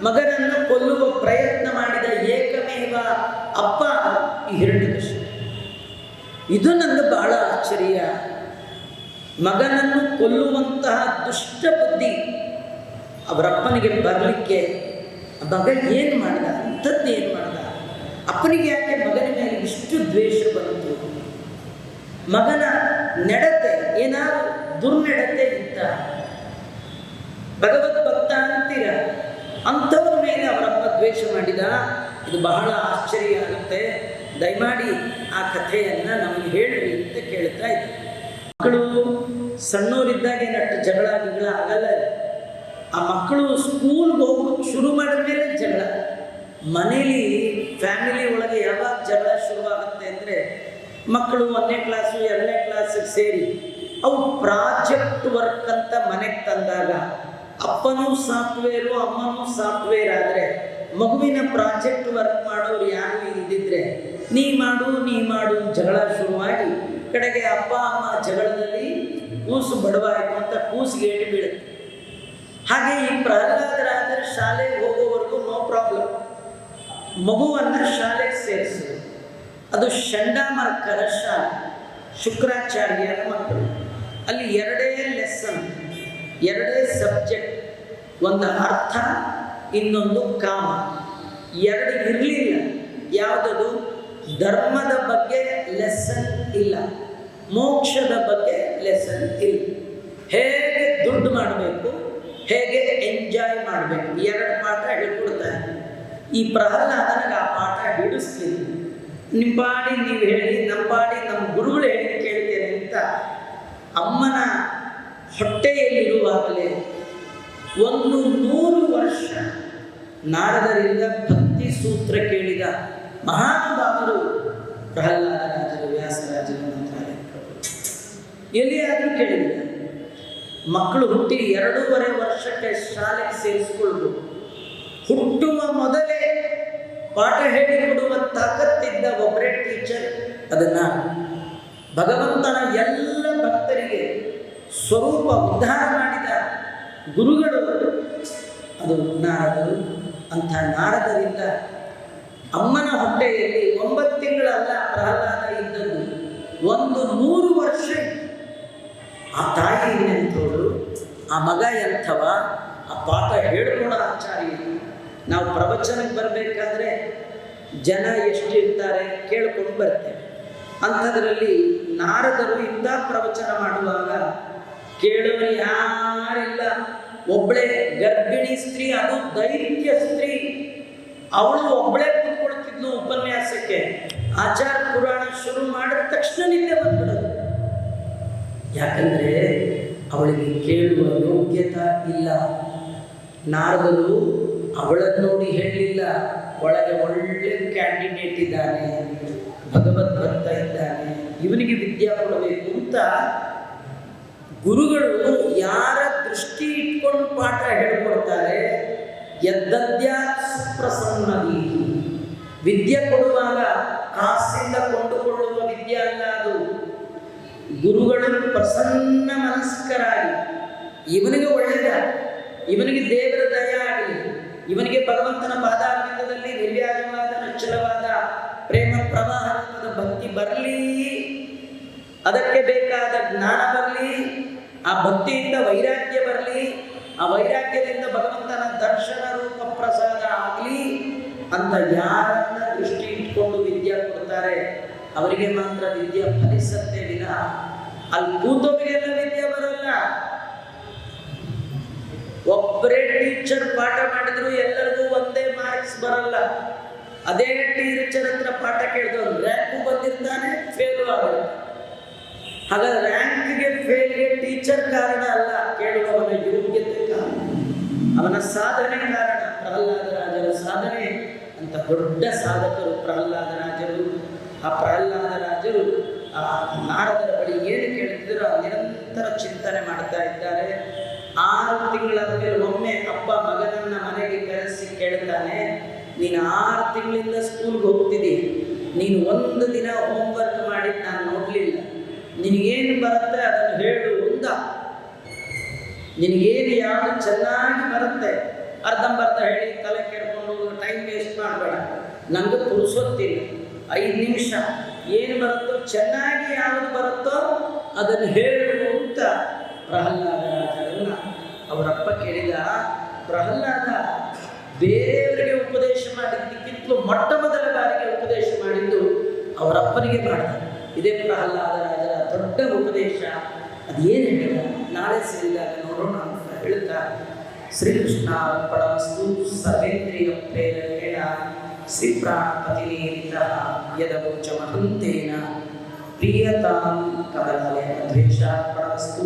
ಮಗನನ್ನು ಕೊಲ್ಲುವ ಪ್ರಯತ್ನ ಮಾಡಿದ ಏಕಮೇವ ಅಪ್ಪ ಈ ಹಿರಣ್ಯಕಶ್ಯಪ. ಇದು ನನಗೆ ಬಹಳ ಆಶ್ಚರ್ಯ. ಮಗನನ್ನು ಕೊಲ್ಲುವಂತಹ ದುಷ್ಟ ಬುದ್ಧಿ ಅವರಪ್ಪನಿಗೆ ಬರಲಿಕ್ಕೆ ಮಗ ಏನು ಮಾಡಿದ? ಅಂಥದ್ದು ಏನು ಮಾಡಿದ? ಅಪ್ಪನಿಗೆ ಯಾಕೆ ಮಗನ ಮೇಲೆ ಇಷ್ಟು ದ್ವೇಷ ಬಂತು? ಮಗನ ನಡತೆ ಏನಾದರೂ ದುರ್ನಡತೆ ಇತ್ತ? ಭಗವದ್ಭಕ್ತ ಅಂತೀರ, ಅಂಥವ್ರ ಮೇಲೆ ಅವರಪ್ಪ ದ್ವೇಷ ಮಾಡಿದ. ಇದು ಬಹಳ ಆಶ್ಚರ್ಯ ಆಗುತ್ತೆ. ದಯಮಾಡಿ ಆ ಕಥೆಯನ್ನು ನಮಗೆ ಹೇಳ್ರಿ ಅಂತ ಕೇಳ್ತಾ ಇದ್ದೆ. ಮಕ್ಕಳು ಸಣ್ಣವರಿದ್ದಾಗ ಏನಟ್ಟು ಜಗಳ ಆಗಲ್ಲ. ಆ ಮಕ್ಕಳು ಸ್ಕೂಲ್ಗೆ ಹೋಗೋಕ್ಕೆ ಶುರು ಮಾಡಿದ ಮೇಲೆ ಜಗಳ. ಮನೇಲಿ ಫ್ಯಾಮಿಲಿ ಒಳಗೆ ಯಾವಾಗ ಜಗಳ ಶುರುವಾಗುತ್ತೆ ಅಂದರೆ ಮಕ್ಕಳು 1ನೇ ಕ್ಲಾಸು 2ನೇ ಕ್ಲಾಸಿಗೆ ಸೇರಿ ಅವು ಪ್ರಾಜೆಕ್ಟ್ ವರ್ಕ್ ಅಂತ ಮನೆಗೆ ತಂದಾಗ ಅಪ್ಪನೂ ಸಾಫ್ಟ್ವೇರು ಅಮ್ಮನೂ ಸಾಫ್ಟ್ವೇರ್ ಆದರೆ ಮಗುವಿನ ಪ್ರಾಜೆಕ್ಟ್ ವರ್ಕ್ ಮಾಡೋರು ಯಾರು ಇದ್ದಿದ್ರೆ ನೀ ಮಾಡು ಜಗಳ ಶುರುವಾಗಿ ಕಡೆಗೆ ಅಪ್ಪ ಅಮ್ಮ ಜಗಳದಲ್ಲಿ ಕೂಸು ಬಡವಾಯಿತು ಅಂತ ಕೂಸಿಗೆ ಏಟು ಬೀಳುತ್ತೆ. ಹಾಗೆ ಈ ಪ್ರಹ್ಲಾದರಾಜರ ಶಾಲೆಗೆ ಹೋಗೋವರೆಗೂ ನೋ ಪ್ರಾಬ್ಲಮ್. ಮಗುವನ್ನು ಶಾಲೆಗೆ ಸೇರಿಸಿದ್ರು. ಅದು ಚಂಡಾಮರ್ಕರ ಶಾಲೆ, ಶುಕ್ರಾಚಾರ್ಯರ ಮಕ್ಕಳು. ಅಲ್ಲಿ 2 ಲೆಸನ್, 2 ಸಬ್ಜೆಕ್ಟ್, ಒಂದು ಅರ್ಥ ಇನ್ನೊಂದು ಕಾಮ. 2 ಇರಲಿಲ್ಲ. ಯಾವುದದು? ಧರ್ಮದ ಬಗ್ಗೆ ಲೆಸನ್ ಇಲ್ಲ, ಮೋಕ್ಷದ ಬಗ್ಗೆ ಲೆಸನ್ ಇಲ್ಲ. ಹೇಗೆ ದುಡ್ಡು ಮಾಡಬೇಕು, ಹೇಗೆ ಎಂಜಾಯ್ ಮಾಡಬೇಕು, 2 ಪಾಠ ಹೇಳ್ಕೊಡ್ತಾರೆ. ಈ ಪ್ರಹ್ಲಾದನಿಗೆ ಆ ಪಾಠ ಹಿಡಿಸ್ತೀನಿ. ನಿಮ್ಮ ಪಾಡಿ ನೀವು ಹೇಳಿ, ನಮ್ಮ ಪಾಡಿ ನಮ್ಮ ಗುರುಗಳು ಹೇಳಿ ಕೇಳ್ತೇನೆ ಅಂತ ಅಮ್ಮನ ಹೊಟ್ಟೆಯಲ್ಲಿರುವಾಗಲೇ 100 ವರ್ಷ ನಾರದರಿಂದ ಭಕ್ತಿ ಸೂತ್ರ ಕೇಳಿದ ಮಹಾನುಭಾವರು ಪ್ರಹ್ಲಾದರಾಜರು, ವ್ಯಾಸರಾಜರು, ಮಂತ್ರಾಲಯ ಎಲ್ಲಿಯಾದರೂ ಕೇಳಿದ್ದಾರೆ. ಮಕ್ಕಳು ಹುಟ್ಟಿ 2.5 ವರ್ಷಕ್ಕೆ ಶಾಲೆಗೆ ಸೇರಿಸ್ಕೊಳ್ಬೋದು. ಹುಟ್ಟುವ ಮೊದಲೇ ಪಾಠ ಹೇಳಿಕೊಡುವ ತಾಕತ್ತಿದ್ದ ಒಬ್ಬರೇ ಟೀಚರ್, ಅದನ್ನು ಭಗವಂತನ ಎಲ್ಲ ಭಕ್ತರಿಗೆ ಸ್ವರೂಪ ಉದ್ಧಾರ ಮಾಡಿದ ಗುರುಗಳು ಅದು ನಾರದರು. ಅಂಥ ನಾರದರಿಂದ ಅಮ್ಮನ ಹೊಟ್ಟೆಯಲ್ಲಿ 9 ತಿಂಗಳಲ್ಲ ಪ್ರಹ್ಲಾದ ಇದ್ದದ್ದು, 100 ವರ್ಷ. ಆ ತಾಯಿ ಎಂಥವಳು, ಆ ಮಗ ಎಂಥವ, ಆ ಪಾಠ ಹೇಳ್ಕೊಡೋ ಆಚಾರ್ಯ. ನಾವು ಪ್ರವಚನಕ್ಕೆ ಬರಬೇಕಾದ್ರೆ ಜನ ಎಷ್ಟಿರ್ತಾರೆ ಕೇಳ್ಕೊಂಡು ಬರ್ತೇವೆ. ಅಂಥದ್ರಲ್ಲಿ ನಾರದರು ಇಂಥ ಪ್ರವಚನ ಮಾಡುವಾಗ ಕೇಳೋರು ಯಾರಿಲ್ಲ. ಒಬ್ಬಳೇ ಗರ್ಭಿಣಿ ಸ್ತ್ರೀ, ಅದು ದೈತ್ಯ ಸ್ತ್ರೀ, ಅವಳು ಒಬ್ಬಳೇ ಕೂತ್ಕೊಳ್ತಿದ್ಲು ಉಪನ್ಯಾಸಕ್ಕೆ. ಆಚಾರ ಪುರಾಣ ಶುರು ಮಾಡಿದ ತಕ್ಷಣ ನಿದ್ದೆ ಬಂದ್ಬಿಡೋದು. ಯಾಕಂದರೆ ಅವಳಿಗೆ ಕೇಳುವ ಯೋಗ್ಯತೆ ಇಲ್ಲ. ನಾರದರು ಅವಳನ್ನು ನೋಡಿ ಹೇಳಲಿಲ್ಲ, ಒಳಗೆ ಒಳ್ಳೆ ಕ್ಯಾಂಡಿಡೇಟ್ ಇದ್ದಾನೆ, ಭಗವದ್ ಭಕ್ತ ಇದ್ದಾನೆ, ಇವನಿಗೆ ವಿದ್ಯೆ ಕೊಡಬೇಕು ಅಂತ ಗುರುಗಳು ಯಾರ ದೃಷ್ಟಿ ಇಟ್ಕೊಂಡು ಪಾಠ ಹೇಳ್ಕೊಡ್ತಾರೆ. ಯದ್ದದ್ಯಾತ್ ಸುಪ್ರಸನ್ನದಿ, ವಿದ್ಯೆ ಕೊಡುವಾಗ ಕಾಸಿಂದ ಕೊಂಡುಕೊಳ್ಳುವ ವಿದ್ಯೆ ಅಲ್ಲ ಅದು. ಗುರುಗಳು ಪ್ರಸನ್ನ ಮನಸ್ಕರಾಗಿ ಇವನಿಗೆ ಒಳ್ಳೆಯದ, ಇವನಿಗೆ ದೇವರ ದಯ ಆಗಲಿ, ಇವನಿಗೆ ಭಗವಂತನ ಪಾದಾರವಿಂದದಲ್ಲಿ ದಿವ್ಯಾಜವಾದ ನಿಶ್ಚಲವಾದ ಪ್ರೇಮ ಪ್ರವಾಹ ರೂಪದ ಭಕ್ತಿ ಬರಲಿ, ಅದಕ್ಕೆ ಬೇಕಾದ ಜ್ಞಾನ ಬರಲಿ, ಆ ಭಕ್ತಿಯಿಂದ ವೈರಾಗ್ಯ ಬರಲಿ, ಆ ವೈರಾಗ್ಯದಿಂದ ಭಗವಂತನ ದರ್ಶನ ರೂಪ ಪ್ರಸಾದ ಆಗಲಿ ಅಂತ ಯಾರನ್ನ ದೃಷ್ಟಿ ಇಟ್ಕೊಂಡು ವಿದ್ಯೆ ಕೊಡ್ತಾರೆ ಅವರಿಗೆ ಮಾತ್ರ ವಿದ್ಯೆ ಫಲಿಸತ್ತೆ ವಿನಃ ಅಲ್ಲಿ ಕೂತವರಿಗೆಲ್ಲ ವಿದ್ಯೆ ಬರಲ್ಲ. ಒಬ್ಬರೇ ಟೀಚರ್ ಪಾಠ ಮಾಡಿದ್ರು ಎಲ್ಲರಿಗೂ ಒಂದೇ ಮಾರ್ಕ್ಸ್ ಬರಲ್ಲ. ಅದೇ ಟೀಚರ್ ಹತ್ರ ಪಾಠ ಕೇಳಿದವನು ರ್ಯಾಂಕು ಬಂದಿರ್ತಾನೆ, ಫೇಲು ಆಗುತ್ತೆ. ಹಾಗಾದ್ರೆ ರ್ಯಾಂಕ್ಗೆ ಫೇಲ್ಗೆ ಟೀಚರ್ ಕಾರಣ ಅಲ್ಲ, ಕೇಳುವವನ ಯೋಗ್ಯತೆ ಕಾರಣ, ಅವನ ಸಾಧನೆ ಕಾರಣ. ಪ್ರಹ್ಲಾದರಾಜರ ಸಾಧನೆ ಅಂತ ದೊಡ್ಡ ಸಾಧಕರು ಪ್ರಹ್ಲಾದರಾಜರು. ಆ ಪ್ರಹ್ಲಾದರಾಜರು ಆ ನಾರದರ ಬಳಿ ಏನು ಕೇಳಿದ್ರು ನಿರಂತರ ಚಿಂತನೆ ಮಾಡ್ತಾ ಇದ್ದಾರೆ. 6 ತಿಂಗಳಾದ ಮೇಲೆ ಒಮ್ಮೆ ಅಪ್ಪ ಮಗನನ್ನ ಮನೆಗೆ ಕರೆಸಿ ಕೇಳ್ತಾನೆ, ನೀನು 6 ತಿಂಗಳಿಂದ ಸ್ಕೂಲ್ಗೆ ಹೋಗ್ತಿದ್ದೀಯ, ನೀನು 1 ದಿನ ಹೋಮ್ವರ್ಕ್ ಮಾಡಿದ್ದು ನಾನು ನೋಡಲಿಲ್ಲ, ನಿನಗೇನು ಬರುತ್ತೆ ಅದನ್ನು ಹೇಳು ಅಂದ. ನಿನಗೇನು ಯಾವುದು ಚೆನ್ನಾಗಿ ಬರುತ್ತೆ ಅರ್ಧಂಬರ್ಧ ಹೇಳಿ ತಲೆ ಕೆಡ್ಕೊಂಡು ಟೈಮ್ ವೇಸ್ಟ್ ಮಾಡಬೇಡ, ನನಗೆ ಪುರುಸೊತ್ತಿಲ್ಲ, 5 ನಿಮಿಷ ಏನು ಬರುತ್ತೋ ಚೆನ್ನಾಗಿ ಯಾವುದು ಬರುತ್ತೋ ಅದನ್ನು ಹೇಳು ಅಂತ ಪ್ರಹ್ಲಾದರಾಜರನ್ನ ಅವರಪ್ಪ ಕೇಳಿದ. ಪ್ರಹ್ಲಾದ ಬೇರೆಯವರಿಗೆ ಉಪದೇಶ ಮಾಡಿದ್ದಕ್ಕಿಂತಲೂ ಮೊಟ್ಟ ಮೊದಲ ಬಾರಿಗೆ ಉಪದೇಶ ಮಾಡಿದ್ದು ಅವರಪ್ಪನಿಗೆ ಮಾಡಿದ. ಇದೇ ಪ್ರಹ್ಲಾದರಾಜರ ದೊಡ್ಡ ಉಪದೇಶ. ಅದೇನು ಹೇಳಿದ ನಾಳೆ ಸೇರಿದಾಗ ನೋಡೋಣ ಅಂತ ಹೇಳ್ತಾ ಶ್ರೀಕೃಷ್ಣ ಅರ್ಪಣಮಸ್ತು. ಸರ್ವೇಂದ್ರಿಯ ಪ್ರೇರಕೇಣ ಶ್ರೀ ಪ್ರಾಣಪತಿನೇರಿತ ಯದವೋಚ ಮಹಂತೇನ ಪ್ರಿಯತಾಂ ಕಮಲಾಲಯ ದ್ವೇಷಾರ್ಪಣಮಸ್ತು.